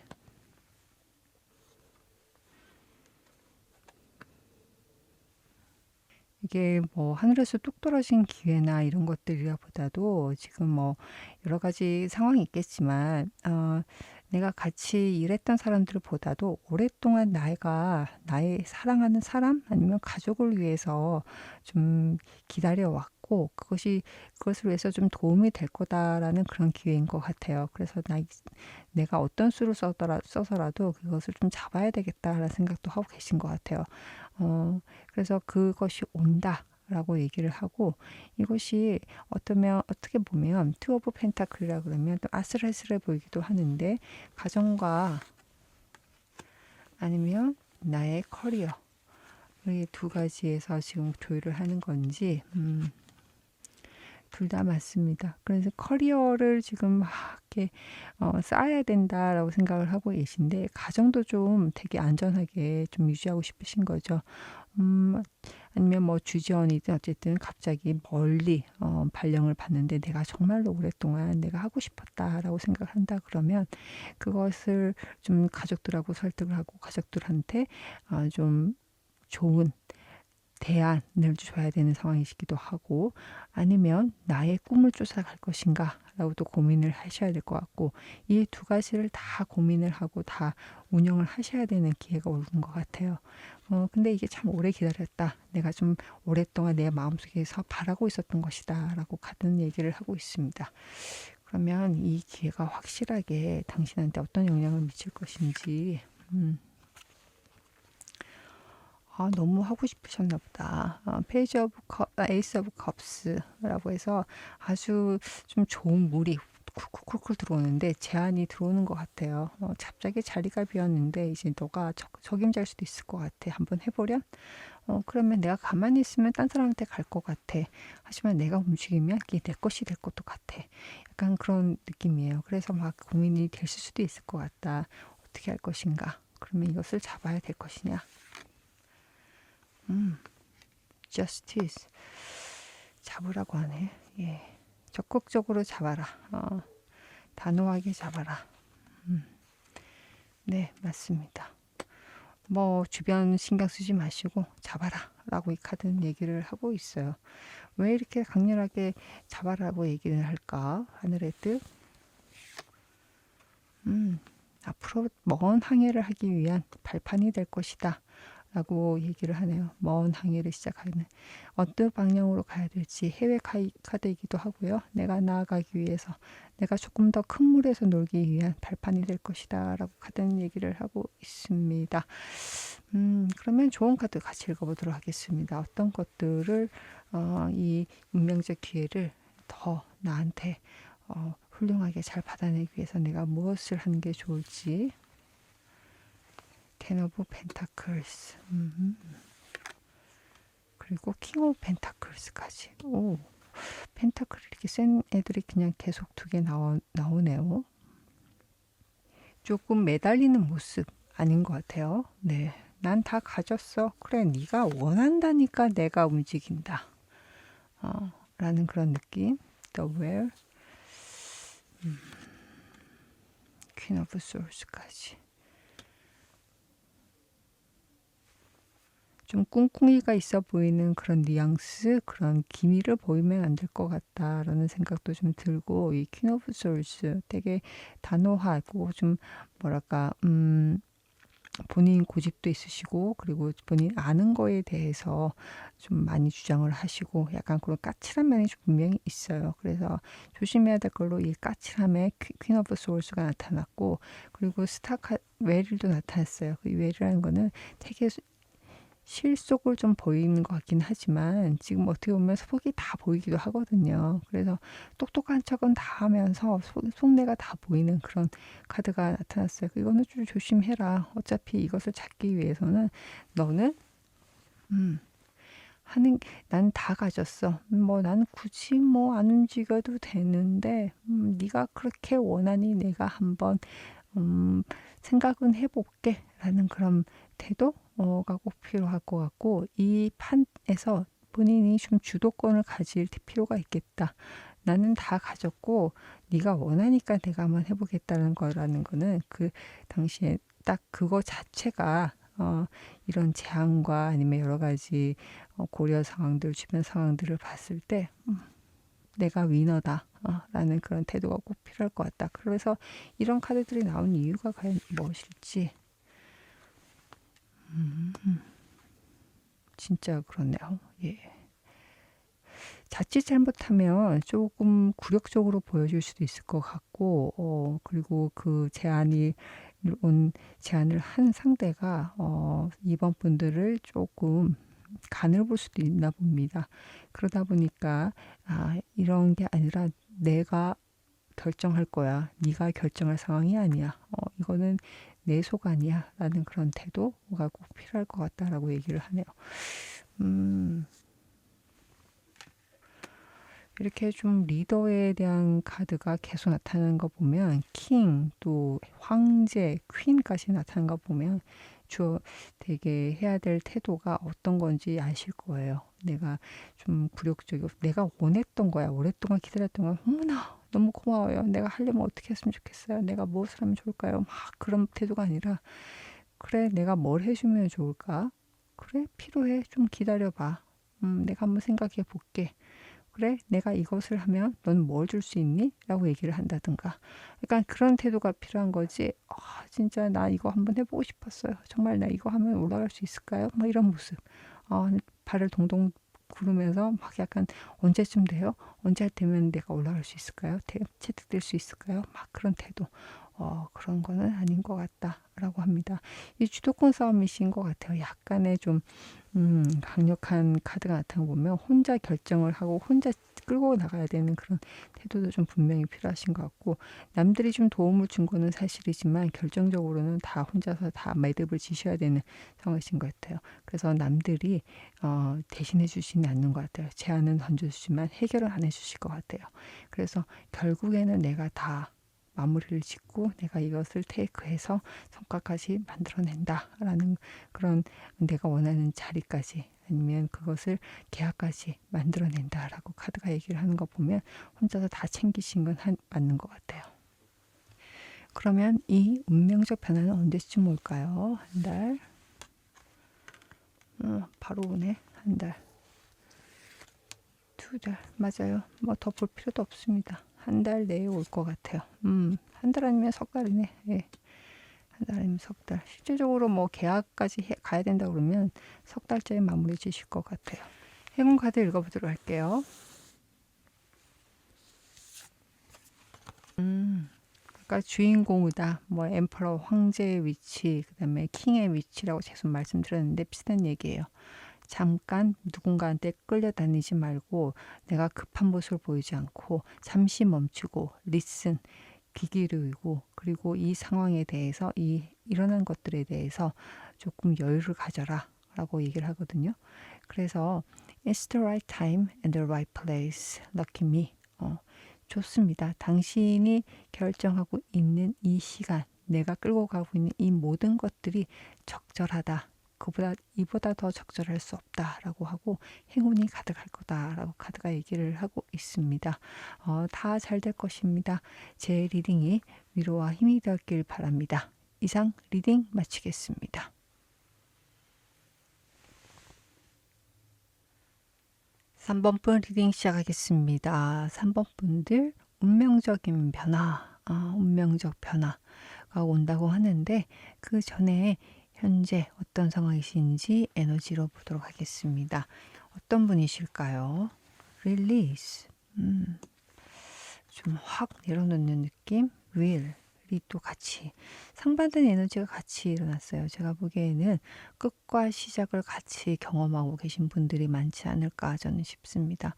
이게 뭐 하늘에서 뚝 떨어진 기회나 이런 것들이라보다도 지금 뭐 여러 가지 상황이 있겠지만 내가 같이 일했던 사람들보다도 오랫동안 나의 사랑하는 사람 아니면 가족을 위해서 좀 기다려왔고 그것을 위해서 좀 도움이 될 거다라는 그런 기회인 것 같아요. 그래서 내가 어떤 수를 써서라도 그것을 좀 잡아야 되겠다라는 생각도 하고 계신 것 같아요. 그래서 그것이 온다라고 얘기를 하고 이것이 어떻게 보면 투 오브 펜타클이라 그러면 또 아슬아슬해 보이기도 하는데 가정과 아니면 나의 커리어 이 두 가지에서 지금 조율을 하는 건지 둘 다 맞습니다. 그래서 커리어를 지금 막 이렇게 쌓아야 된다라고 생각을 하고 계신데 가정도 좀 되게 안전하게 좀 유지하고 싶으신 거죠. 아니면 뭐 주지원이든 어쨌든 갑자기 멀리 발령을 받는데 내가 정말로 오랫동안 내가 하고 싶었다라고 생각을 한다 그러면 그것을 좀 가족들하고 설득을 하고 가족들한테 좀 좋은 대안을 줘야 되는 상황이시기도 하고 아니면 나의 꿈을 쫓아갈 것인가 라고도 고민을 하셔야 될 것 같고 이 두 가지를 다 고민을 하고 다 운영을 하셔야 되는 기회가 오는 것 같아요. 근데 이게 참 오래 기다렸다. 내가 좀 오랫동안 내 마음속에서 바라고 있었던 것이다 라고 카드는 얘기를 하고 있습니다. 그러면 이 기회가 확실하게 당신한테 어떤 영향을 미칠 것인지 너무 하고 싶으셨나 보다. 페이지 오브 에이스 오브 컵스라고 해서 아주 좀 좋은 물이 쿨쿨쿨 들어오는데 제안이 들어오는 것 같아요. 갑자기 자리가 비었는데 이제 너가 적임자일 수도 있을 것 같아. 한번 해보련? 그러면 내가 가만히 있으면 딴 사람한테 갈 것 같아. 하지만 내가 움직이면 이게 내 것이 될 것도 같아. 약간 그런 느낌이에요. 그래서 막 고민이 될 수도 있을 것 같다. 어떻게 할 것인가? 그러면 이것을 잡아야 될 것이냐? justice 잡으라고 하네. 예, 적극적으로 잡아라. 단호하게 잡아라. 네, 맞습니다. 뭐 주변 신경 쓰지 마시고 잡아라 라고 이 카드는 얘기를 하고 있어요. 왜 이렇게 강렬하게 잡아라고 얘기를 할까? 하늘의 뜻. 앞으로 먼 항해를 하기 위한 발판이 될 것이다 라고 얘기를 하네요. 먼 항해를 시작하는 어떤 방향으로 가야 될지 해외 카드이기도 하고요. 내가 나아가기 위해서 내가 조금 더 큰 물에서 놀기 위한 발판이 될 것이다 라고 카드는 얘기를 하고 있습니다. 그러면 좋은 카드 같이 읽어보도록 하겠습니다. 어떤 것들을 이 운명적 기회를 더 나한테 훌륭하게 잘 받아내기 위해서 내가 무엇을 하는 게 좋을지. 텐 오브 펜타클스 그리고 킹 오브 펜타클스까지. 오, 펜타클 이렇게 센 애들이 그냥 계속 두 개 나오네요. 조금 매달리는 모습 아닌 것 같아요. 네, 난 다 가졌어. 그래, 네가 원한다니까 내가 움직인다. 라는 그런 느낌. The Well, Queen of Souls까지. 좀 꿍꿍이가 있어 보이는 그런 뉘앙스, 그런 기미를 보이면 안 될 것 같다라는 생각도 좀 들고, 이 퀸 오브 솔스 되게 단호하고 좀 뭐랄까 본인 고집도 있으시고, 그리고 본인 아는 거에 대해서 좀 많이 주장을 하시고, 약간 그런 까칠한 면이 좀 분명히 있어요. 그래서 조심해야 될 걸로 이 까칠함에 퀸 오브 소울스가 나타났고, 그리고 웨릴도 나타났어요. 그 웨릴이라는 거는 되게 실속을 좀 보이는 것 같긴 하지만 지금 어떻게 보면 속이 다 보이기도 하거든요. 그래서 똑똑한 척은 다 하면서 속내가 다 보이는 그런 카드가 나타났어요. 이거는 좀 조심해라. 어차피 이것을 찾기 위해서는 너는 하는 난 다 가졌어. 뭐 난 굳이 뭐 안 움직여도 되는데 네가 그렇게 원하니 내가 한번 생각은 해볼게 라는 그런 태도가 꼭 필요할 것 같고, 이 판에서 본인이 좀 주도권을 가질 필요가 있겠다. 나는 다 가졌고 네가 원하니까 내가 한번 해보겠다는 거라는 거는 그 당시에 딱 그거 자체가 이런 재앙과 아니면 여러 가지 고려 상황들, 주변 상황들을 봤을 때 내가 위너다 라는 그런 태도가 꼭 필요할 것 같다. 그래서 이런 카드들이 나온 이유가 과연 무엇일지 진짜 그렇네요. 예. 자칫 잘못하면 조금 굴욕적으로 보여줄 수도 있을 것 같고, 그리고 그 제안을 한 상대가 이번 분들을 조금 간을 볼 수도 있나 봅니다. 그러다 보니까 이런 게 아니라 내가 결정할 거야. 네가 결정할 상황이 아니야. 이거는 내 소관이야. 라는 그런 태도가 꼭 필요할 것 같다라고 얘기를 하네요. 이렇게 좀 리더에 대한 카드가 계속 나타나는 거 보면 킹, 또 황제, 퀸까지 나타나는 거 보면 되게 해야 될 태도가 어떤 건지 아실 거예요. 내가 좀 굴욕적이고 내가 원했던 거야. 오랫동안 기다렸던 거야. 어머나 너무 고마워요. 내가 하려면 어떻게 했으면 좋겠어요. 내가 무엇을 하면 좋을까요? 막 그런 태도가 아니라 그래 내가 뭘 해주면 좋을까? 그래 필요해. 좀 기다려봐. 내가 한번 생각해 볼게. 그래 내가 이것을 하면 넌 뭘 줄 수 있니? 라고 얘기를 한다든가, 약간 그런 태도가 필요한 거지. 진짜 나 이거 한번 해보고 싶었어요. 정말 나 이거 하면 올라갈 수 있을까요? 뭐 이런 모습. 발을 동동 구르면서 막 약간 언제쯤 돼요? 언제 되면 내가 올라갈 수 있을까요? 채택될 수 있을까요? 막 그런 태도. 그런 거는 아닌 것 같다라고 합니다. 이 주도권 싸움이신 것 같아요. 약간의 좀 강력한 카드가 나타나 보면 혼자 결정을 하고 혼자 끌고 나가야 되는 그런 태도도 좀 분명히 필요하신 것 같고, 남들이 좀 도움을 준 거는 사실이지만 결정적으로는 다 혼자서 다 매듭을 지셔야 되는 상황이신 것 같아요. 그래서 남들이 대신해 주시는 않는 것 같아요. 제안은 던져주지만 해결은 안 해주실 것 같아요. 그래서 결국에는 내가 다 마무리를 짓고 내가 이것을 테이크해서 성과까지 만들어낸다라는 그런 내가 원하는 자리까지 아니면 그것을 계약까지 만들어낸다라고 카드가 얘기를 하는 거 보면 혼자서 다 챙기신 건 맞는 것 같아요. 그러면 이 운명적 변화는 언제쯤 올까요? 한 달? 바로 오네. 한 달. 2달. 맞아요. 뭐 더 볼 필요도 없습니다. 한 달 내에 올 것 같아요. 한 달 아니면 석 달이네. 예. 한 달이면 석 달. 실질적으로 뭐 계약까지 가야 된다 그러면 석 달째에 마무리 지실 것 같아요. 행운 카드 읽어보도록 할게요. 그러니까 주인공이다. 뭐 엠퍼러 황제의 위치, 그다음에 킹의 위치라고 계속 말씀드렸는데 비슷한 얘기예요. 잠깐 누군가한테 끌려다니지 말고 내가 급한 모습을 보이지 않고 잠시 멈추고 리슨 귀 기울이고 그리고 이 상황에 대해서 이 일어난 것들에 대해서 조금 여유를 가져라 라고 얘기를 하거든요. 그래서 It's the right time and the right place. Lucky me. 좋습니다. 당신이 결정하고 있는 이 시간, 내가 끌고 가고 있는 이 모든 것들이 적절하다. 이보다 더 적절할 수 없다라고 하고 행운이 가득할 거다라고 카드가 얘기를 하고 있습니다. 다 잘 될 것입니다. 제 리딩이 위로와 힘이 되었길 바랍니다. 이상 리딩 마치겠습니다. 3번 분 리딩 시작하겠습니다. 3번 분들 운명적인 변화, 운명적 변화가 온다고 하는데 그 전에 현재 어떤 상황이신지 에너지로 보도록 하겠습니다. 어떤 분이실까요? Release. 좀 확 내려놓는 느낌? Will이 또 같이 상반된 에너지가 같이 일어났어요. 제가 보기에는 끝과 시작을 같이 경험하고 계신 분들이 많지 않을까 저는 싶습니다.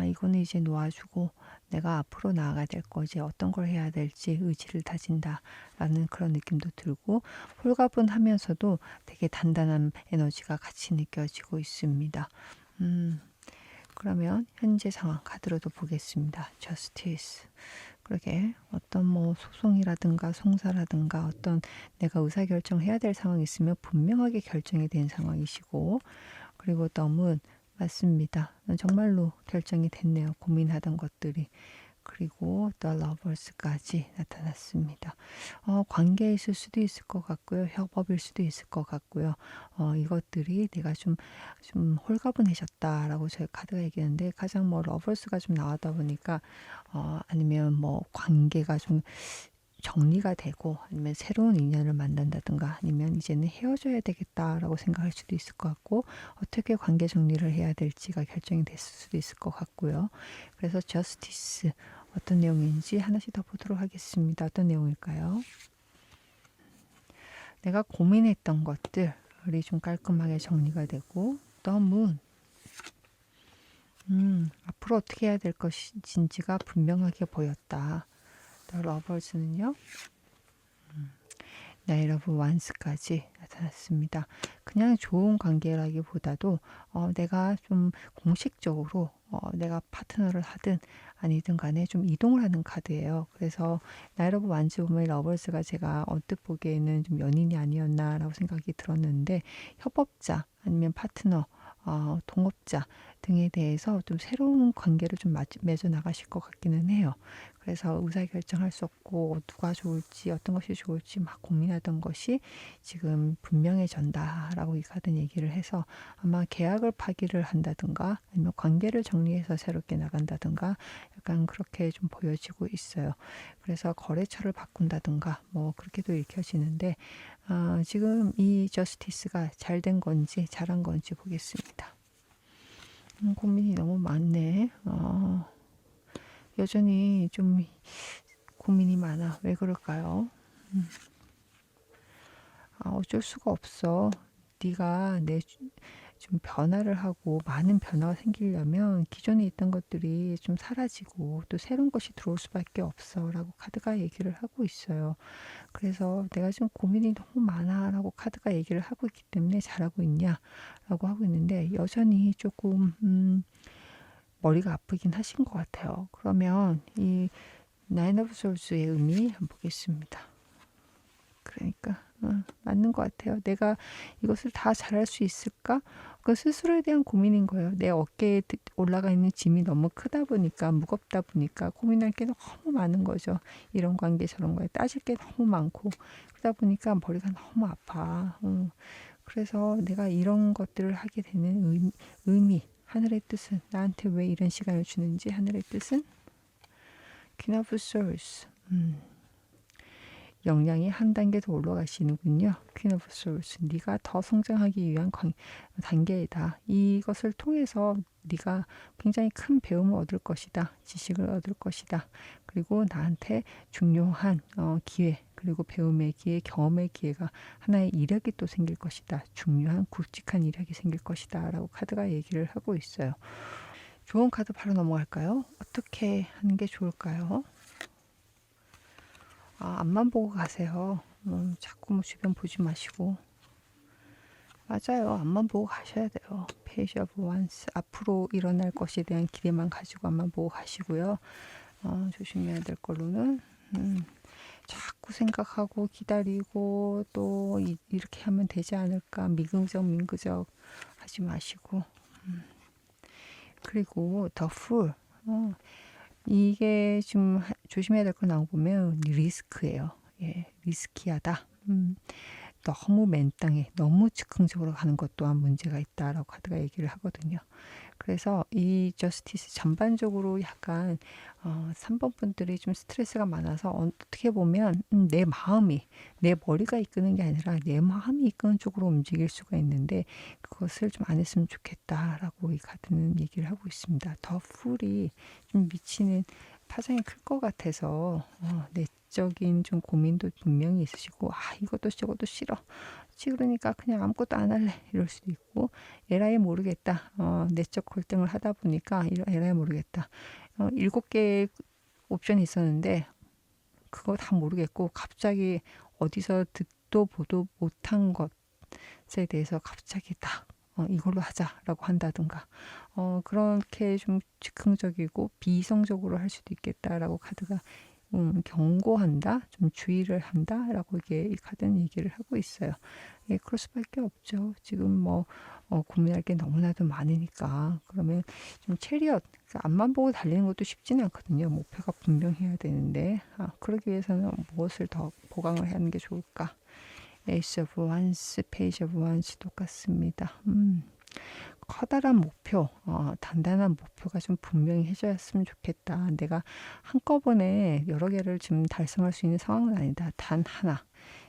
이거는 이제 놓아주고 내가 앞으로 나아가야 될 거지 어떤 걸 해야 될지 의지를 다진다라는 그런 느낌도 들고 홀가분하면서도 되게 단단한 에너지가 같이 느껴지고 있습니다. 그러면 현재 상황 카드로도 보겠습니다. Justice. 그러게 어떤 뭐 소송이라든가 송사라든가 어떤 내가 의사결정을 해야 될 상황이 있으면 분명하게 결정이 된 상황이시고 그리고 너무 맞습니다. 정말로 결정이 됐네요. 고민하던 것들이. 그리고 The Lovers까지 나타났습니다. 관계에 있을 수도 있을 것 같고요. 협업일 수도 있을 것 같고요. 이것들이 내가 좀 홀가분해졌다라고 저희 카드가 얘기하는데 가장 뭐 러버스가 좀 나왔다 보니까 아니면 뭐 관계가 좀 정리가 되고 아니면 새로운 인연을 만난다든가 아니면 이제는 헤어져야 되겠다라고 생각할 수도 있을 것 같고 어떻게 관계 정리를 해야 될지가 결정이 됐을 수도 있을 것 같고요. 그래서 저스티스 어떤 내용인지 하나씩 더 보도록 하겠습니다. 어떤 내용일까요? 내가 고민했던 것들이 좀 깔끔하게 정리가 되고 The Moon 앞으로 어떻게 해야 될 것인지가 분명하게 보였다. The Lovers는요. 나이 러브 완스까지 나타났습니다. 그냥 좋은 관계라기보다도 내가 좀 공식적으로 내가 파트너를 하든 아니든 간에 좀 이동을 하는 카드예요. 그래서 나이 러브 완스 보면 러버스가 제가 언뜻 보기에는 좀 연인이 아니었나라고 생각이 들었는데 협업자 아니면 파트너 동업자 등에 대해서 좀 새로운 관계를 좀 맺어 나가실 것 같기는 해요. 그래서 의사결정할 수 없고 누가 좋을지 어떤 것이 좋을지 막 고민하던 것이 지금 분명해진다라고 이 카드는 얘기를 해서 아마 계약을 파기를 한다든가 아니면 관계를 정리해서 새롭게 나간다든가 약간 그렇게 좀 보여지고 있어요. 그래서 거래처를 바꾼다든가 뭐 그렇게도 읽혀지는데 지금 이 저스티스가 잘 된 건지 잘한 건지 보겠습니다. 고민이 너무 많네. 여전히 좀 고민이 많아. 왜 그럴까요? 어쩔 수가 없어. 네가 좀 변화를 하고 많은 변화가 생기려면 기존에 있던 것들이 좀 사라지고 또 새로운 것이 들어올 수밖에 없어라고 카드가 얘기를 하고 있어요. 그래서 내가 좀 고민이 너무 많아라고 카드가 얘기를 하고 있기 때문에 잘하고 있냐라고 하고 있는데 여전히 조금 머리가 아프긴 하신 것 같아요. 그러면 이 나인 오브 솔스의 의미 한번 보겠습니다. 그러니까 맞는 것 같아요. 내가 이것을 다 잘할 수 있을까? 그 스스로에 대한 고민인 거예요. 내 어깨에 올라가 있는 짐이 너무 크다 보니까 무겁다 보니까 고민할 게 너무 많은 거죠. 이런 관계 저런 거에 따질 게 너무 많고 그러다 보니까 머리가 너무 아파. 그래서 내가 이런 것들을 하게 되는 의미 하늘의 뜻은 나한테 왜 이런 시간을 주는지 하늘의 뜻은 퀸 오브 소울스 역량이 한 단계 더 올라가시는군요. 퀸 오브 소울스, 네가 더 성장하기 위한 단계이다. 이것을 통해서 네가 굉장히 큰 배움을 얻을 것이다. 지식을 얻을 것이다. 그리고 나한테 중요한 기회, 그리고 배움의 기회, 경험의 기회가 하나의 이력이 또 생길 것이다. 중요한 굵직한 이력이 생길 것이다. 라고 카드가 얘기를 하고 있어요. 좋은 카드 바로 넘어갈까요? 어떻게 하는 게 좋을까요? 앞만 보고 가세요. 자꾸 뭐 주변 보지 마시고. 맞아요. 앞만 보고 가셔야 돼요. 페이지 오브 원스. 앞으로 일어날 것에 대한 기대만 가지고 앞만 보고 가시고요. 조심해야 될 걸로는 자꾸 생각하고 기다리고 또 이렇게 하면 되지 않을까 미궁적 민구적 하지 마시고. 그리고 더 풀. 이게 좀 조심해야 될 거 나오고 보면 리스크예요. 예, 리스키하다. 너무 맨땅에 너무 즉흥적으로 가는 것 또한 문제가 있다라고 카드가 얘기를 하거든요. 그래서 이 저스티스 전반적으로 약간 3번 분들이 좀 스트레스가 많아서 어떻게 보면 내 마음이, 내 머리가 이끄는 게 아니라 내 마음이 이끄는 쪽으로 움직일 수가 있는데 그것을 좀 안 했으면 좋겠다라고 이 카드는 얘기를 하고 있습니다. 더 풀이 좀 미치는 파장이 클 것 같아서 내적인 좀 고민도 분명히 있으시고 이것도 저것도 싫어. 그러니까 그냥 아무것도 안 할래 이럴 수도 있고 에라이 모르겠다. 내적 골등을 하다 보니까 에라이 모르겠다. 7개의 옵션이 있었는데 그거 다 모르겠고 갑자기 어디서 듣도 보도 못한 것에 대해서 갑자기 딱 이걸로 하자라고 한다든가 그렇게 좀 즉흥적이고 비이성적으로 할 수도 있겠다라고 카드가 경고한다, 좀 주의를 한다라고 이 카드는 얘기를 하고 있어요. 예, 그럴 수밖에 없죠. 지금 뭐 고민할 게 너무나도 많으니까. 그러면 좀 체리엇, 앞만 보고 달리는 것도 쉽지는 않거든요. 목표가 분명해야 되는데 그러기 위해서는 무엇을 더 보강을 하는 게 좋을까? 에이스 오브 원스, 페이지 오브 원스 똑같습니다. 커다란 목표, 단단한 목표가 좀 분명히 해줘야으면 좋겠다. 내가 한꺼번에 여러 개를 지금 달성할 수 있는 상황은 아니다. 단 하나.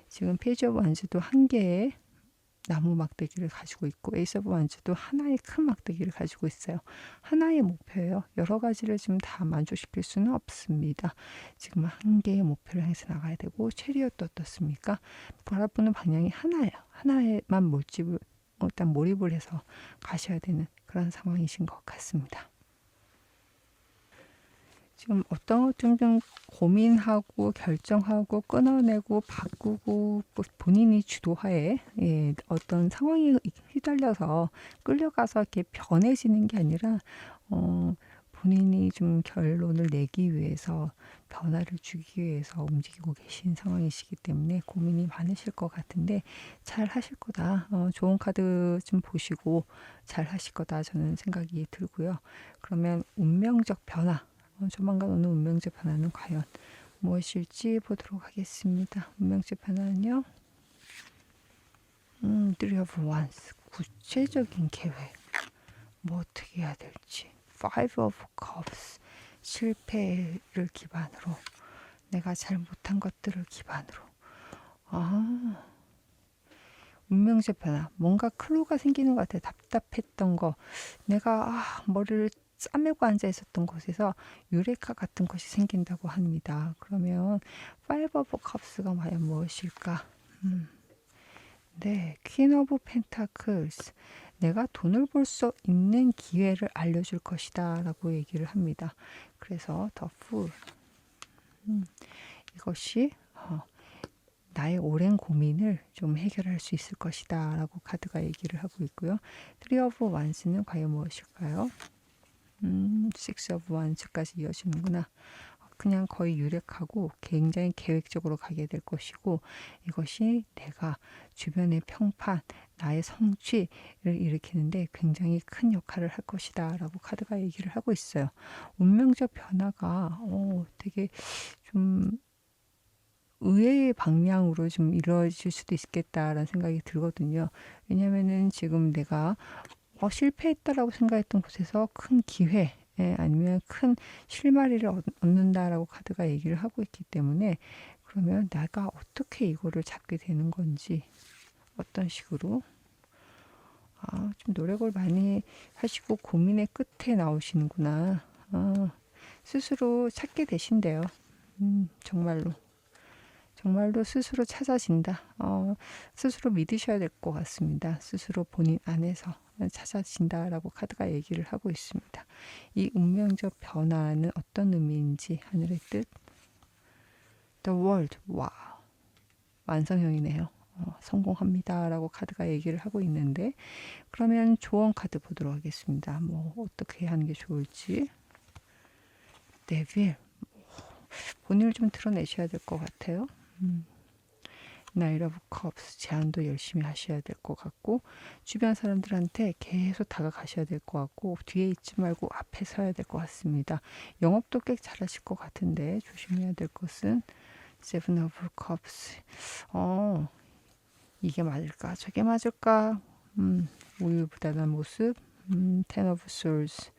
지금 페이지 오브 원즈도 한 개의 나무 막대기를 가지고 있고 에이스 오브 원즈도 하나의 큰 막대기를 가지고 있어요. 하나의 목표예요. 여러 가지를 지금 다 만족시킬 수는 없습니다. 지금 한 개의 목표를 향해서 나가야 되고 체리엇도 어떻습니까? 바라보는 방향이 하나예요. 하나에만 일단 몰입을 해서 가셔야 되는 그런 상황이신 것 같습니다. 지금 어떤 것 좀 고민하고 결정하고 끊어내고 바꾸고 본인이 주도하에 어떤 상황에 휘달려서 끌려가서 이렇게 변해지는 게 아니라 본인이 좀 결론을 내기 위해서 변화를 주기 위해서 움직이고 계신 상황이시기 때문에 고민이 많으실 것 같은데 잘 하실 거다. 좋은 카드 좀 보시고 잘 하실 거다 저는 생각이 들고요. 그러면 운명적 변화, 조만간 오는 운명적 변화는 과연 무엇일지 보도록 하겠습니다. 운명적 변화는요. Three of Wands, 구체적인 계획, 뭐 어떻게 해야 될지. Five of Cups, 실패를 기반으로, 내가 잘 못한 것들을 기반으로. 운명적 변화, 뭔가 클로가 생기는 것 같아요. 답답했던 거, 내가 머리를 싸매고 앉아 있었던 곳에서 유레카 같은 것이 생긴다고 합니다. 그러면 Five of Cups가 과연 무엇일까? 네, 퀸 오브 펜타클스, 내가 돈을 벌 수 있는 기회를 알려줄 것이다 라고 얘기를 합니다. 그래서 더 풀, 이것이 나의 오랜 고민을 좀 해결할 수 있을 것이다 라고 카드가 얘기를 하고 있고요. Three of Wands는 과연 무엇일까요? Six of Wands까지 이어지는구나. 그냥 거의 유력하고 굉장히 계획적으로 가게 될 것이고 이것이 내가 주변의 평판, 나의 성취를 일으키는데 굉장히 큰 역할을 할 것이다 라고 카드가 얘기를 하고 있어요. 운명적 변화가 되게 좀 의외의 방향으로 좀 이루어질 수도 있겠다라는 생각이 들거든요. 왜냐면은 지금 내가 실패했다라고 생각했던 곳에서 큰 기회, 아니면 큰 실마리를 얻는다라고 카드가 얘기를 하고 있기 때문에 그러면 내가 어떻게 이거를 잡게 되는 건지, 어떤 식으로, 좀 노력을 많이 하시고 고민의 끝에 나오시는구나. 스스로 찾게 되신대요. 정말로. 정말로 스스로 찾아진다. 스스로 믿으셔야 될 것 같습니다. 스스로 본인 안에서 찾아진다라고 카드가 얘기를 하고 있습니다. 이 운명적 변화는 어떤 의미인지 하늘의 뜻. The world. 와, 완성형이네요. 성공합니다라고 카드가 얘기를 하고 있는데, 그러면 조언 카드 보도록 하겠습니다. 뭐 어떻게 하는 게 좋을지. 데빌. 본인을 좀 드러내셔야 될 것 같아요. 나이트 오브 컵스, 제안도 열심히 하셔야 될 것 같고, 주변 사람들한테 계속 다가가셔야 될 것 같고, 뒤에 있지 말고 앞에 서야 될 것 같습니다. 영업도 꽤 잘하실 것 같은데 조심해야 될 것은 세븐 오브 컵스. 이게 맞을까 저게 맞을까, 우유부단한 모습. 텐 오브 솔스.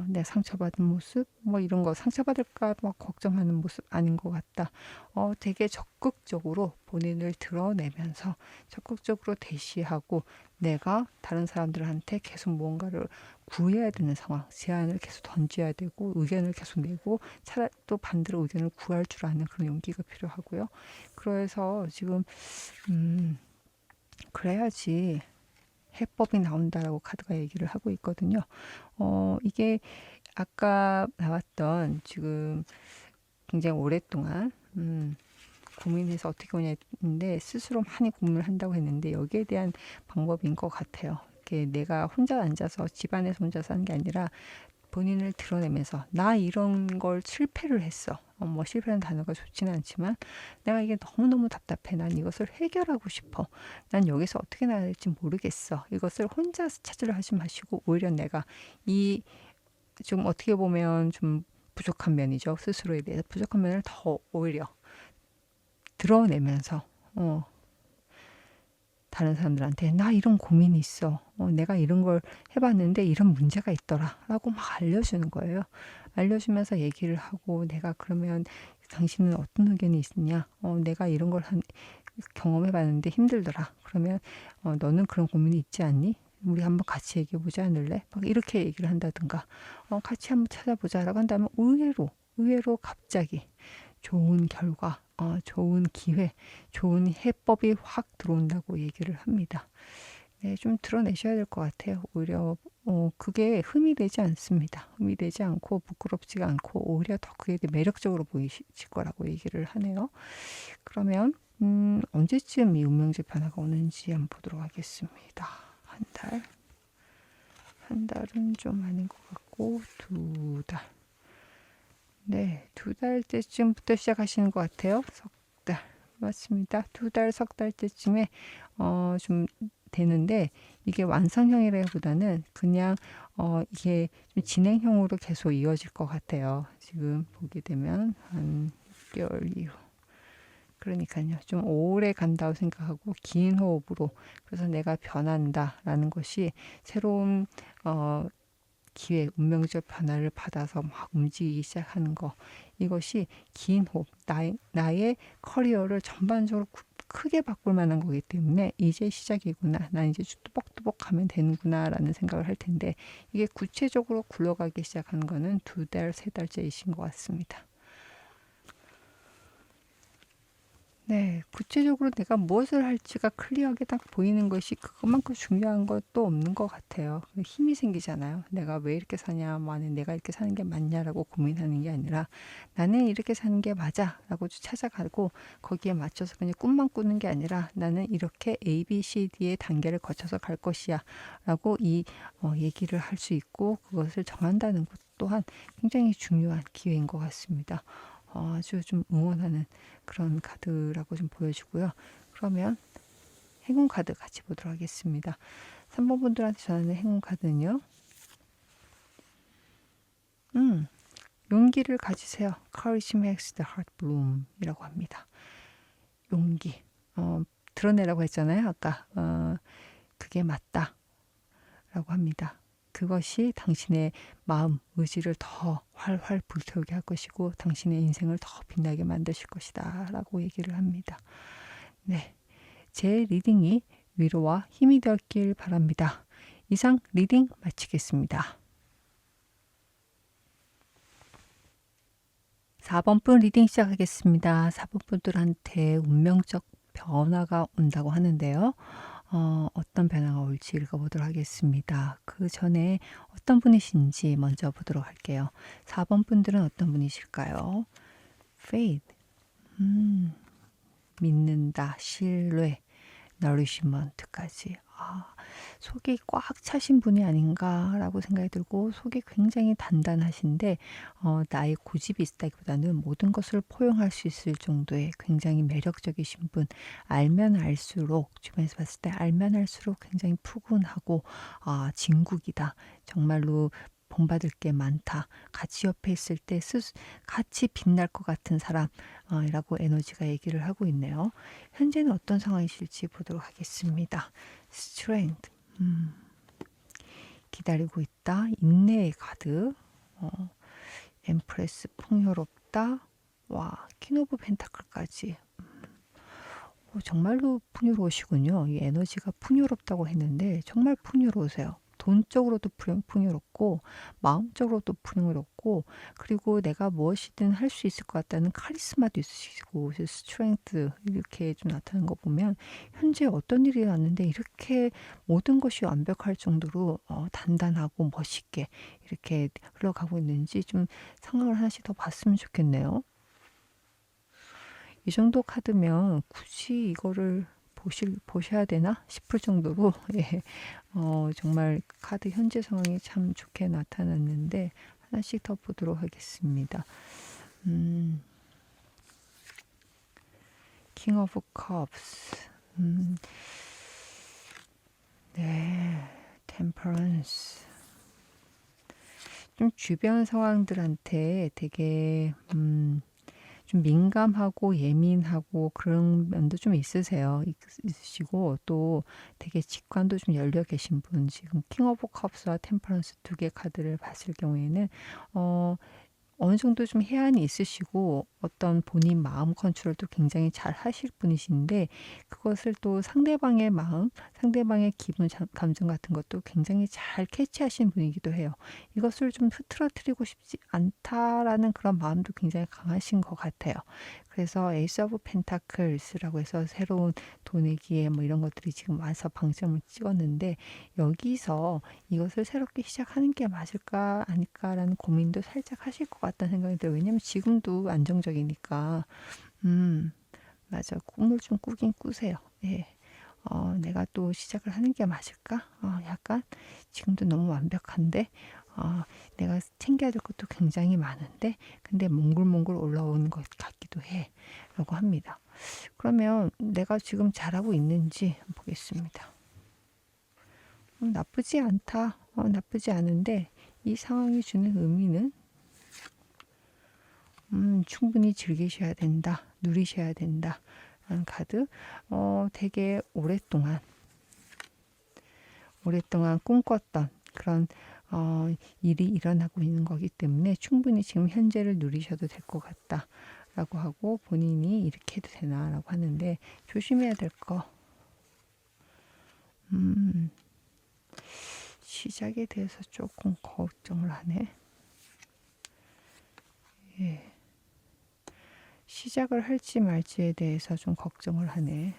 내 상처받은 모습, 뭐 이런 거, 상처받을까 막 걱정하는 모습 아닌 것 같다. 되게 적극적으로 본인을 드러내면서 적극적으로 대시하고, 내가 다른 사람들한테 계속 무언가를 구해야 되는 상황, 제안을 계속 던져야 되고, 의견을 계속 내고, 차라리 또 반대로 의견을 구할 줄 아는 그런 용기가 필요하고요. 그래서 지금 그래야지 해법이 나온다라고 카드가 얘기를 하고 있거든요. 이게 아까 나왔던, 지금 굉장히 오랫동안 고민해서 어떻게 하냐 했는데, 스스로 많이 고민을 한다고 했는데, 여기에 대한 방법인 것 같아요. 이렇게 내가 혼자 앉아서 집안에서 혼자서 하는 게 아니라 본인을 드러내면서, 나 이런 걸 실패를 했어. 뭐 실패라는 단어가 좋지는 않지만, 내가 이게 너무너무 답답해. 난 이것을 해결하고 싶어. 난 여기서 어떻게 나야 될지 모르겠어. 이것을 혼자 찾으려 하지 마시고, 오히려 내가 이 좀 어떻게 보면 좀 부족한 면이죠. 스스로에 대해서 부족한 면을 더 오히려 드러내면서, 다른 사람들한테 나 이런 고민이 있어. 내가 이런 걸 해봤는데 이런 문제가 있더라. 라고 막 알려주는 거예요. 알려주면서 얘기를 하고, 내가 그러면 당신은 어떤 의견이 있느냐? 내가 이런 걸 경험해봤는데 힘들더라. 그러면 너는 그런 고민이 있지 않니? 우리 한번 같이 얘기해보지 않을래? 막 이렇게 얘기를 한다든가, 같이 한번 찾아보자라고 한다면, 의외로 갑자기 좋은 결과, 좋은 기회, 좋은 해법이 확 들어온다고 얘기를 합니다. 네, 좀 드러내셔야 될 것 같아요. 오히려 그게 흠이 되지 않습니다. 흠이 되지 않고 부끄럽지가 않고, 오히려 더 그게 매력적으로 보이실 거라고 얘기를 하네요. 그러면 언제쯤 이 운명적 변화가 오는지 한번 보도록 하겠습니다. 한 달. 한 달은 좀 아닌 것 같고, 두 달. 네, 두 달 때쯤부터 시작하시는 것 같아요. 석 달. 맞습니다. 두 달, 석 달 때쯤에 좀 되는데, 이게 완성형이라기보다는 그냥 이게 좀 진행형으로 계속 이어질 것 같아요. 지금 보게 되면 한 6개월 이후. 그러니까요. 좀 오래 간다고 생각하고 긴 호흡으로, 그래서 내가 변한다라는 것이 새로운 기회, 운명적 변화를 받아서 막 움직이기 시작하는 거, 이것이 긴 호흡, 나의 커리어를 전반적으로 크게 바꿀 만한 거기 때문에, 이제 시작이구나, 난 이제 뚜벅뚜벅 가면 되는구나 라는 생각을 할 텐데, 이게 구체적으로 굴러가기 시작하는 거는 두 달, 세 달째이신 것 같습니다. 네, 구체적으로 내가 무엇을 할지가 클리어하게 딱 보이는 것이 그것만큼 중요한 것도 없는 것 같아요. 힘이 생기잖아요. 내가 왜 이렇게 사냐, 뭐 아니 내가 이렇게 사는 게 맞냐라고 고민하는 게 아니라, 나는 이렇게 사는 게 맞아라고 찾아가고, 거기에 맞춰서 그냥 꿈만 꾸는 게 아니라, 나는 이렇게 A, B, C, D의 단계를 거쳐서 갈 것이야라고 얘기를 할 수 있고, 그것을 정한다는 것 또한 굉장히 중요한 기회인 것 같습니다. 아주 좀 응원하는 그런 카드라고 좀 보여지고요. 그러면 행운 카드 같이 보도록 하겠습니다. 3번 분들한테 전하는 행운 카드는요. 용기를 가지세요. Courage makes the heart bloom 이라고 합니다. 용기. 드러내라고 했잖아요. 아까. 그게 맞다. 라고 합니다. 그것이 당신의 마음, 의지를 더 활활 불태우게 할 것이고 당신의 인생을 더 빛나게 만드실 것이다 라고 얘기를 합니다. 네, 제 리딩이 위로와 힘이 되었길 바랍니다. 이상 리딩 마치겠습니다. 4번 분 리딩 시작하겠습니다. 4번 분들한테 운명적 변화가 온다고 하는데요. 어떤 변화가 올지 읽어보도록 하겠습니다. 그 전에 어떤 분이신지 먼저 보도록 할게요. 4번 분들은 어떤 분이실까요? faith, 믿는다, 신뢰, nourishment까지. 속이 꽉 차신 분이 아닌가라고 생각이 들고 속이 굉장히 단단하신데 나의 고집이 있다기보다는 모든 것을 포용할 수 있을 정도의 굉장히 매력적이신 분. 알면 알수록 주변에서 봤을 때 알면 알수록 굉장히 푸근하고 진국이다. 정말로 본받을 게 많다. 같이 옆에 있을 때 같이 빛날 것 같은 사람이라고 에너지가 얘기를 하고 있네요. 현재는 어떤 상황이실지 보도록 하겠습니다. strength, 기다리고 있다. 인내의 카드. 엠프레스, 풍요롭다. 와, 킹 오브 펜타클까지. 정말로 풍요로우시군요. 이 에너지가 풍요롭다고 했는데 정말 풍요로우세요. 돈적으로도 풍요롭고 마음적으로도 풍요롭고 그리고 내가 무엇이든 할 수 있을 것 같다는 카리스마도 있으시고 스트렝스 이렇게 좀 나타나는 거 보면 현재 어떤 일이 왔는데 이렇게 모든 것이 완벽할 정도로 단단하고 멋있게 이렇게 흘러가고 있는지 좀 상황을 하나씩 더 봤으면 좋겠네요. 이 정도 카드면 굳이 이거를 보셔야 되나 싶을 정도로 예, 정말 카드 현재 상황이 참 좋게 나타났는데 하나씩 더 보도록 하겠습니다. 킹 오브 컵스, 네, 템퍼런스. 좀 주변 상황들한테 되게 좀 민감하고 예민하고 그런 면도 좀 있으시고 또 되게 직관도 좀 열려 계신 분. 지금 킹 오브 컵스와 템퍼런스 두 개 카드를 봤을 경우에는 어느 정도 좀 해안이 있으시고 어떤 본인 마음 컨트롤도 굉장히 잘 하실 분이신데 그것을 또 상대방의 마음, 상대방의 기분, 감정 같은 것도 굉장히 잘 캐치하신 분이기도 해요. 이것을 좀 흐트러뜨리고 싶지 않다라는 그런 마음도 굉장히 강하신 것 같아요. 그래서 에이스 오브 펜타클스라고 해서 새로운 돈의 기회 뭐 이런 것들이 지금 와서 방점을 찍었는데 여기서 이것을 새롭게 시작하는 게 맞을까 아닐까라는 고민도 살짝 하실 것 같다는 생각이 들어요. 왜냐면 지금도 안정적이니까. 맞아. 꿈을 좀 꾸긴 꾸세요. 예. 내가 또 시작을 하는 게 맞을까? 약간 지금도 너무 완벽한데 내가 챙겨야 될 것도 굉장히 많은데 근데 몽글몽글 올라오는 것 같기도 해 라고 합니다. 그러면 내가 지금 잘하고 있는지 보겠습니다. 나쁘지 않다. 나쁘지 않은데 이 상황이 주는 의미는 충분히 즐기셔야 된다. 누리셔야 된다. 라는 카드. 되게 오랫동안 꿈꿨던 그런 일이 일어나고 있는 거기 때문에 충분히 지금 현재를 누리셔도 될 것 같다. 라고 하고 본인이 이렇게 해도 되나 라고 하는데 조심해야 될 거. 시작에 대해서 조금 걱정을 하네. 예. 시작을 할지 말지에 대해서 좀 걱정을 하네.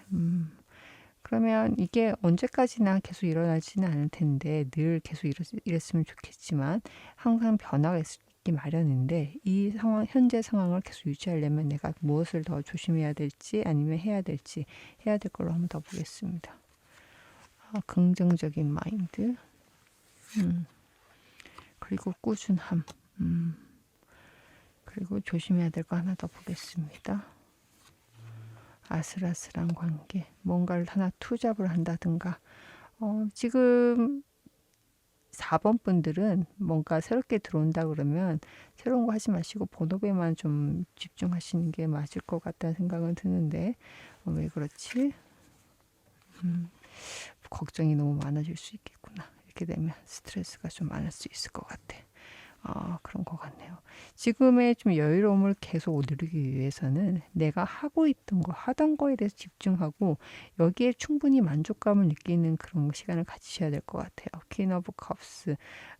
그러면 이게 언제까지나 계속 일어나지는 않을 텐데 늘 계속 이랬으면 좋겠지만 항상 변화가 있기 마련인데 이 상황, 현재 상황을 계속 유지하려면 내가 무엇을 더 조심해야 될지 아니면 해야 될 걸로 한번 더 보겠습니다. 긍정적인 마인드, 그리고 꾸준함, 그리고 조심해야 될 거 하나 더 보겠습니다. 아슬아슬한 관계, 뭔가를 하나 투잡을 한다든가 지금 4번 분들은 뭔가 새롭게 들어온다 그러면 새로운 거 하지 마시고 본업에만 좀 집중하시는 게 맞을 것 같다는 생각은 드는데 왜 그렇지? 걱정이 너무 많아질 수 있겠구나. 이렇게 되면 스트레스가 좀 많을 수 있을 것 같아. 그런 것 같네요. 지금의 좀 여유로움을 계속 누리기 위해서는 내가 하고 있던 거, 하던 거에 대해서 집중하고 여기에 충분히 만족감을 느끼는 그런 시간을 가지셔야 될 것 같아요. 퀸 오브 컵스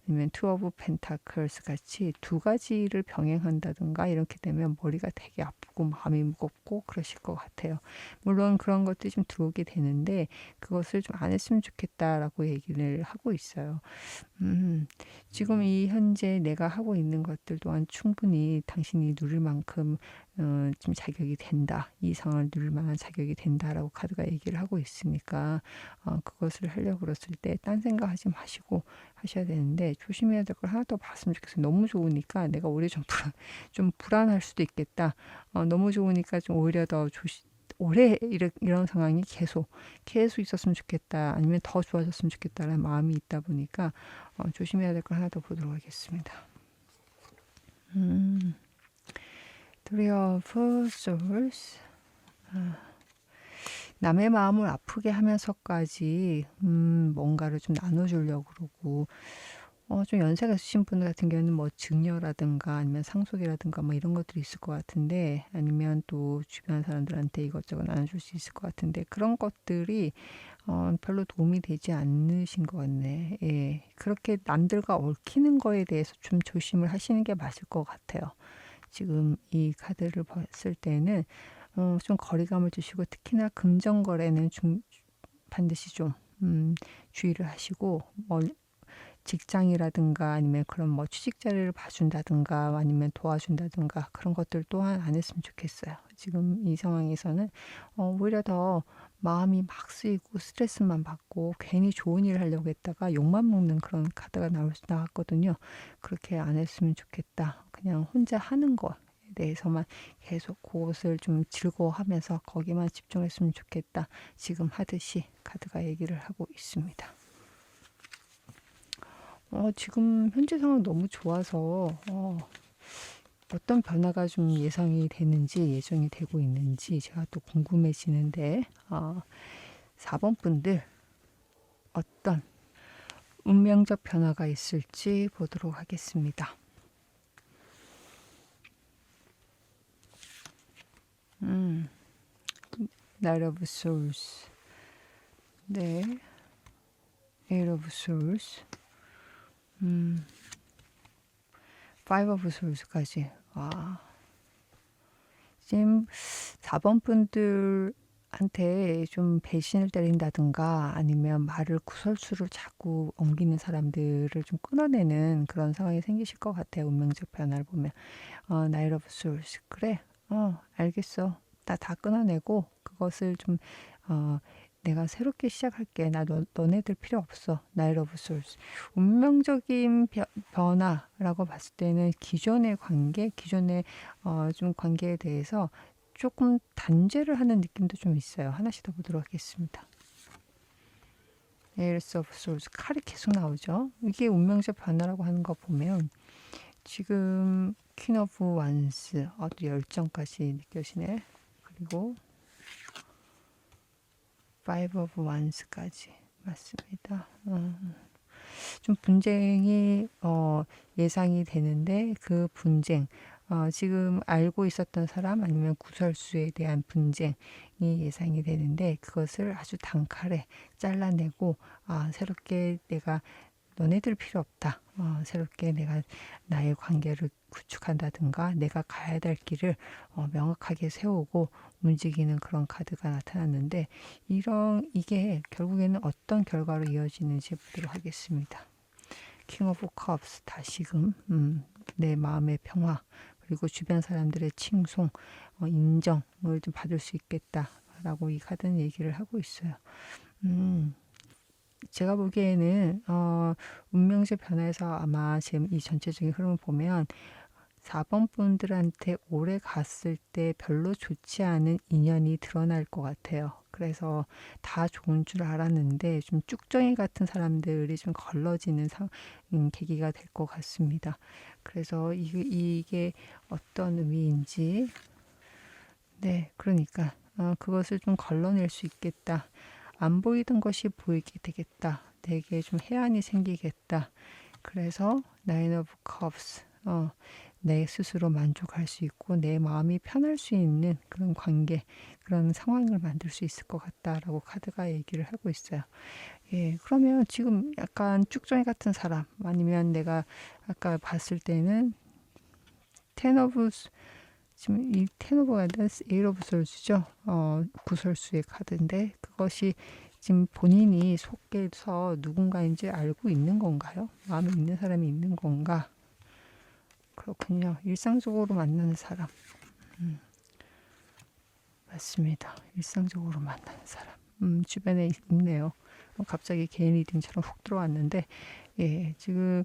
아니면 투 오브 펜타클스 같이 두 가지를 병행한다든가 이렇게 되면 머리가 되게 아프고 마음이 무겁고 그러실 것 같아요. 물론 그런 것들이 좀 들어오게 되는데 그것을 좀 안 했으면 좋겠다라고 얘기를 하고 있어요. 지금 이 현재 내가 하고 있는 것들 또한 충분히 당신이 누릴 만큼 좀 자격이 된다. 이 상황을 누릴 만한 자격이 된다라고 카드가 얘기를 하고 있으니까 그것을 하려고 그랬을 때 딴 생각하지 마시고 하셔야 되는데 조심해야 될 걸 하나 더 봤으면 좋겠어요. 너무 좋으니까 내가 오히려 좀 불안할 수도 있겠다. 너무 좋으니까 좀 오히려 더 오래 이런 상황이 계속 있었으면 좋겠다. 아니면 더 좋아졌으면 좋겠다라는 마음이 있다 보니까 조심해야 될 걸 하나 더 보도록 하겠습니다. Three of Swords. 남의 마음을 아프게 하면서까지 뭔가를 좀 나눠주려고 그러고 좀 연세가 있으신 분들 같은 경우는 뭐 증여라든가 아니면 상속이라든가 뭐 이런 것들이 있을 것 같은데 아니면 또 주변 사람들한테 이것저것 나눠줄 수 있을 것 같은데 그런 것들이 별로 도움이 되지 않으신 것 같네. 예. 그렇게 남들과 얽히는 거에 대해서 좀 조심을 하시는 게 맞을 것 같아요. 지금 이 카드를 봤을 때는 좀 거리감을 두시고 특히나 금전거래는 반드시 좀 주의를 하시고 직장이라든가 아니면 그런 뭐 취직 자리를 봐준다든가 아니면 도와준다든가 그런 것들 또한 안 했으면 좋겠어요. 지금 이 상황에서는 오히려 더 마음이 막 쓰이고 스트레스만 받고 괜히 좋은 일을 하려고 했다가 욕만 먹는 그런 카드가 나왔거든요. 그렇게 안 했으면 좋겠다. 그냥 혼자 하는 것 대해서만 계속 그것을 좀 즐거워하면서 거기만 집중했으면 좋겠다. 지금 하듯이 카드가 얘기를 하고 있습니다. 지금 현재 상황 너무 좋아서 어떤 변화가 좀 예상이 되는지 예정이 되고 있는지 제가 또 궁금해지는데 4번 분들 어떤 운명적 변화가 있을지 보도록 하겠습니다. Knight of Swords, 네, Eight of Swords, Five of Swords까지. 지금 4번 분들한테 좀 배신을 때린다든가 아니면 말을 구설수를 자꾸 옮기는 사람들을 좀 끊어내는 그런 상황이 생기실 것 같아요. 운명적 변화를 보면. Knight of Swords. 그래. 알겠어. 다 끊어내고 그것을 좀 내가 새롭게 시작할게. 너네들 필요 없어. Knight of Swords. 운명적인 변화라고 봤을 때는 기존의 좀 관계에 대해서 조금 단죄를 하는 느낌도 좀 있어요. 하나씩 더 보도록 하겠습니다. Ace of Swords. 칼이 계속 나오죠. 이게 운명적 변화라고 하는 거 보면 지금 퀸 오브 완스 아주 열정까지 느껴지네. 그리고 파이브 오브 완스까지 맞습니다. 좀 분쟁이 예상이 되는데 그 분쟁 지금 알고 있었던 사람 아니면 구설수에 대한 분쟁이 예상이 되는데 그것을 아주 단칼에 잘라내고 새롭게 내가 너네들 필요 없다. 새롭게 내가 나의 관계를 구축한다든가 내가 가야 될 길을 명확하게 세우고 움직이는 그런 카드가 나타났는데 이게 결국에는 어떤 결과로 이어지는지 보도록 하겠습니다. 킹 오브 컵스 다시금 내 마음의 평화 그리고 주변 사람들의 칭송 인정을 좀 받을 수 있겠다라고 이 카드는 얘기를 하고 있어요. 제가 보기에는 운명적 변화에서 아마 지금 이 전체적인 흐름을 보면 4번 분들한테 오래 갔을 때 별로 좋지 않은 인연이 드러날 것 같아요. 그래서 다 좋은 줄 알았는데 좀 쭉정이 같은 사람들이 좀 걸러지는 계기가 될 것 같습니다. 그래서 이게 어떤 의미인지 네, 그러니까 그것을 좀 걸러낼 수 있겠다. 안 보이던 것이 보이게 되겠다. 내게 좀 해안이 생기겠다. 그래서 나인 오브 컵스, 내 스스로 만족할 수 있고 내 마음이 편할 수 있는 그런 관계, 그런 상황을 만들 수 있을 것 같다라고 카드가 얘기를 하고 있어요. 예, 그러면 지금 약간 쭉정이 같은 사람, 아니면 내가 아까 봤을 때는 텐 오브, 지금 이 텐 오브가 아니라 에잇 오브 솔즈죠. 구설수의 카드인데 그것이 지금 본인이 속에서 누군가인지 알고 있는 건가요? 마음에 있는 사람이 있는 건가? 그렇군요. 일상적으로 만나는 사람. 맞습니다. 일상적으로 만나는 사람. 주변에 있네요. 갑자기 개인 리딩처럼 훅 들어왔는데, 예, 지금,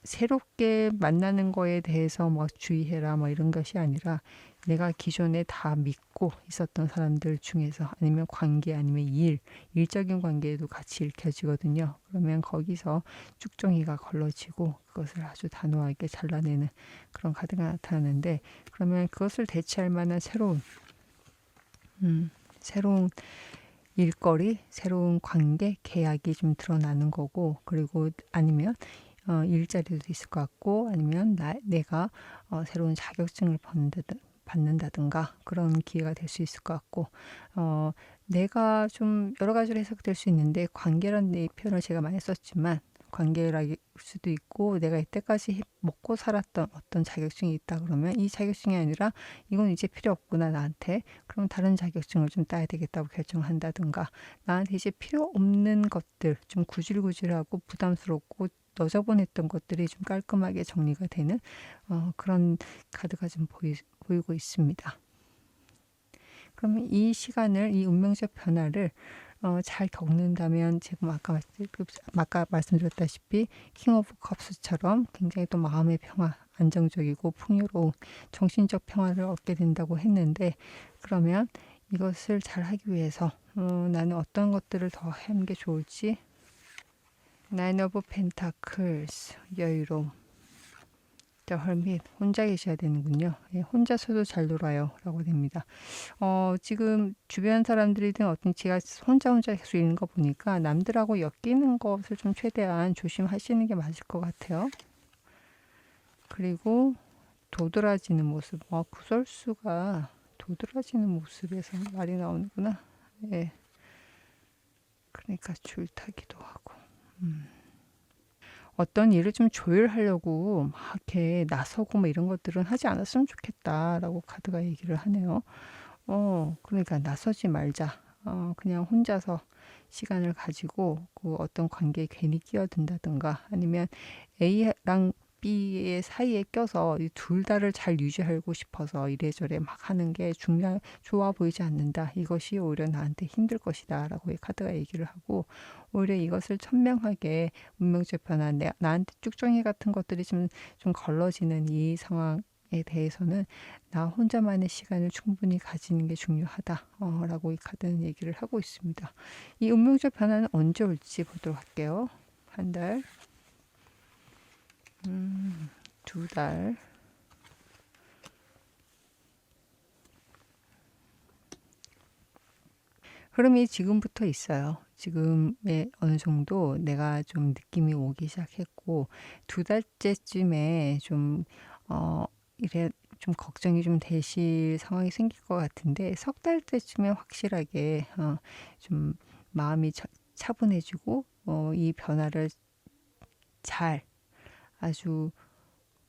새롭게 만나는 거에 대해서 뭐 주의해라 뭐 이런 것이 아니라 내가 기존에 다 믿고 있었던 사람들 중에서 아니면 관계 아니면 일적인 관계에도 같이 읽혀지거든요. 그러면 거기서 쭉정이가 걸러지고 그것을 아주 단호하게 잘라내는 그런 카드가 나타나는데, 그러면 그것을 대체할 만한 새로운 일거리, 새로운 관계, 계약이 좀 드러나는 거고, 그리고 아니면 일자리도 있을 것 같고, 아니면 내가 새로운 자격증을 받는다든가 그런 기회가 될 수 있을 것 같고, 내가 좀 여러 가지로 해석될 수 있는데 관계라는 표현을 제가 많이 썼지만 관계랄 수도 있고, 내가 이때까지 먹고 살았던 어떤 자격증이 있다 그러면 이 자격증이 아니라 이건 이제 필요 없구나 나한테, 그럼 다른 자격증을 좀 따야 되겠다고 결정한다든가, 나한테 이제 필요 없는 것들, 좀 구질구질하고 부담스럽고 너저분했던 것들이 좀 깔끔하게 정리가 되는 그런 카드가 좀 보이고 있습니다. 그러면 이 시간을, 이 운명적 변화를 잘 겪는다면, 지금 아까 말씀드렸다시피 킹 오브 컵스처럼 굉장히 또 마음의 평화, 안정적이고 풍요로운 정신적 평화를 얻게 된다고 했는데, 그러면 이것을 잘 하기 위해서 나는 어떤 것들을 더 하는 게 좋을지. 나인 오브 펜타클스, 여유로움. The Hermit, 혼자 계셔야 되는군요. 예, 혼자서도 잘 놀아요 라고 됩니다. 지금 주변 사람들이든 어떤, 제가 혼자 계속 있는 거 보니까 남들하고 엮이는 것을 좀 최대한 조심하시는 게 맞을 것 같아요. 그리고 도드라지는 모습, 구설수가 도드라지는 모습에서 말이 나오는구나. 예, 그러니까 줄타기도 하고, 어떤 일을 좀 조율하려고 막 이렇게 나서고 뭐 이런 것들은 하지 않았으면 좋겠다라고 카드가 얘기를 하네요. 그러니까 나서지 말자. 그냥 혼자서 시간을 가지고 그 어떤 관계에 괜히 끼어든다든가, 아니면 A랑 B의 사이에 껴서 이 둘 다를 잘 유지하고 싶어서 이래저래 막 하는 게 좋아 보이지 않는다. 이것이 오히려 나한테 힘들 것이다 라고 이 카드가 얘기를 하고, 오히려 이것을 천명하게 운명적 변화, 나한테 쭉정이 같은 것들이 좀 걸러지는 이 상황에 대해서는 나 혼자만의 시간을 충분히 가지는 게 중요하다 라고 이 카드는 얘기를 하고 있습니다. 이 운명적 변화는 언제 올지 보도록 할게요. 한 달, 2달, 흐름이 지금부터 있어요. 지금의 어느 정도 내가 좀 느낌이 오기 시작했고, 2달째쯤에 좀 이래 좀 걱정이 좀 되실 상황이 생길 것 같은데, 3달째쯤에 확실하게 좀 마음이 차분해지고 이 변화를 잘 아주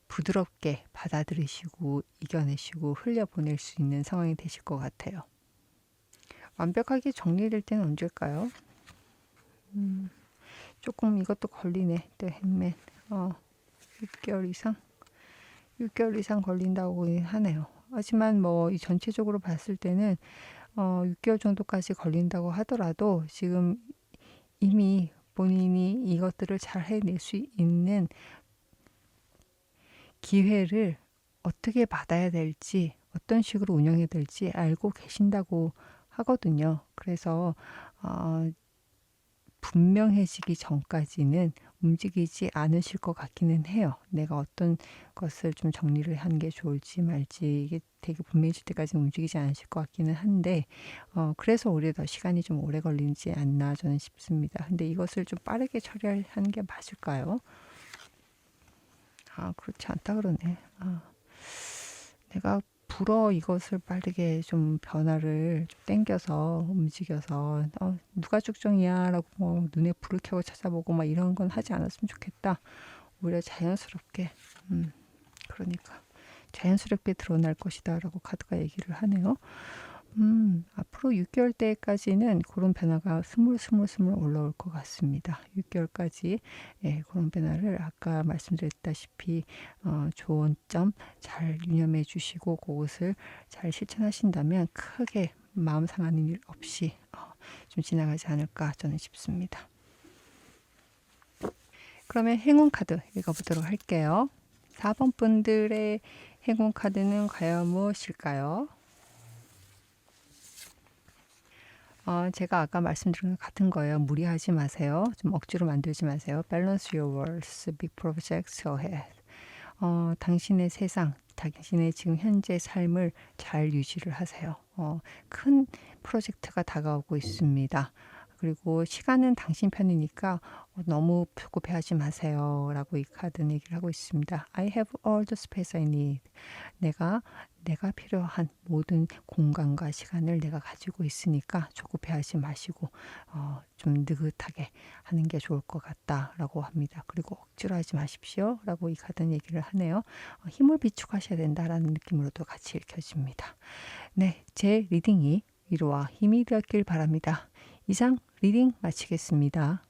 부드럽게 받아들이시고 이겨내시고 흘려보낼 수 있는 상황이 되실 것 같아요. 완벽하게 정리될 때는 언제일까요? 조금 이것도 걸리네. 또 햄맨 6개월 이상 걸린다고 하네요. 하지만 뭐 이 전체적으로 봤을 때는 6개월 정도까지 걸린다고 하더라도 지금 이미 본인이 이것들을 잘 해낼 수 있는 기회를 어떻게 받아야 될지, 어떤 식으로 운영해야 될지 알고 계신다고 하거든요. 그래서 분명해지기 전까지는 움직이지 않으실 것 같기는 해요. 내가 어떤 것을 좀 정리를 하는 게 좋을지 말지 이게 되게 분명해질 때까지 움직이지 않으실 것 같기는 한데 그래서 오히려 더 시간이 좀 오래 걸리지 않나 저는 싶습니다. 근데 이것을 좀 빠르게 처리하는 게 맞을까요? 그렇지 않다 그러네. 내가 불어 이것을 빠르게 좀 변화를 좀 땡겨서 움직여서 누가 쭉정이야 라고 뭐 눈에 불을 켜고 찾아보고 막 이런 건 하지 않았으면 좋겠다. 오히려 자연스럽게 그러니까 자연스럽게 드러날 것이다 라고 카드가 얘기를 하네요. 앞으로 6개월 때까지는 그런 변화가 스물스물 올라올 것 같습니다. 6개월까지 예, 그런 변화를 아까 말씀드렸다시피 좋은 점 잘 유념해 주시고 그것을 잘 실천하신다면 크게 마음 상하는 일 없이 좀 지나가지 않을까 저는 싶습니다. 그러면 행운 카드 읽어보도록 할게요. 4번 분들의 행운 카드는 과연 무엇일까요? 제가 아까 말씀드린 것 같은 거예요. 무리하지 마세요. 좀 억지로 만들지 마세요. Balance your words, big projects ahead. 당신의 세상, 당신의 지금 현재 삶을 잘 유지를 하세요. 큰 프로젝트가 다가오고 있습니다. 그리고 시간은 당신 편이니까 너무 조급해하지 마세요. 라고 이 카드는 얘기를 하고 있습니다. I have all the space I need. 내가 필요한 모든 공간과 시간을 내가 가지고 있으니까 조급해하지 마시고 좀 느긋하게 하는 게 좋을 것 같다라고 합니다. 그리고 억지로 하지 마십시오. 라고 이 카드는 얘기를 하네요. 힘을 비축하셔야 된다라는 느낌으로도 같이 읽혀집니다. 네, 제 리딩이 위로와 힘이 되었길 바랍니다. 이상 리딩 마치겠습니다.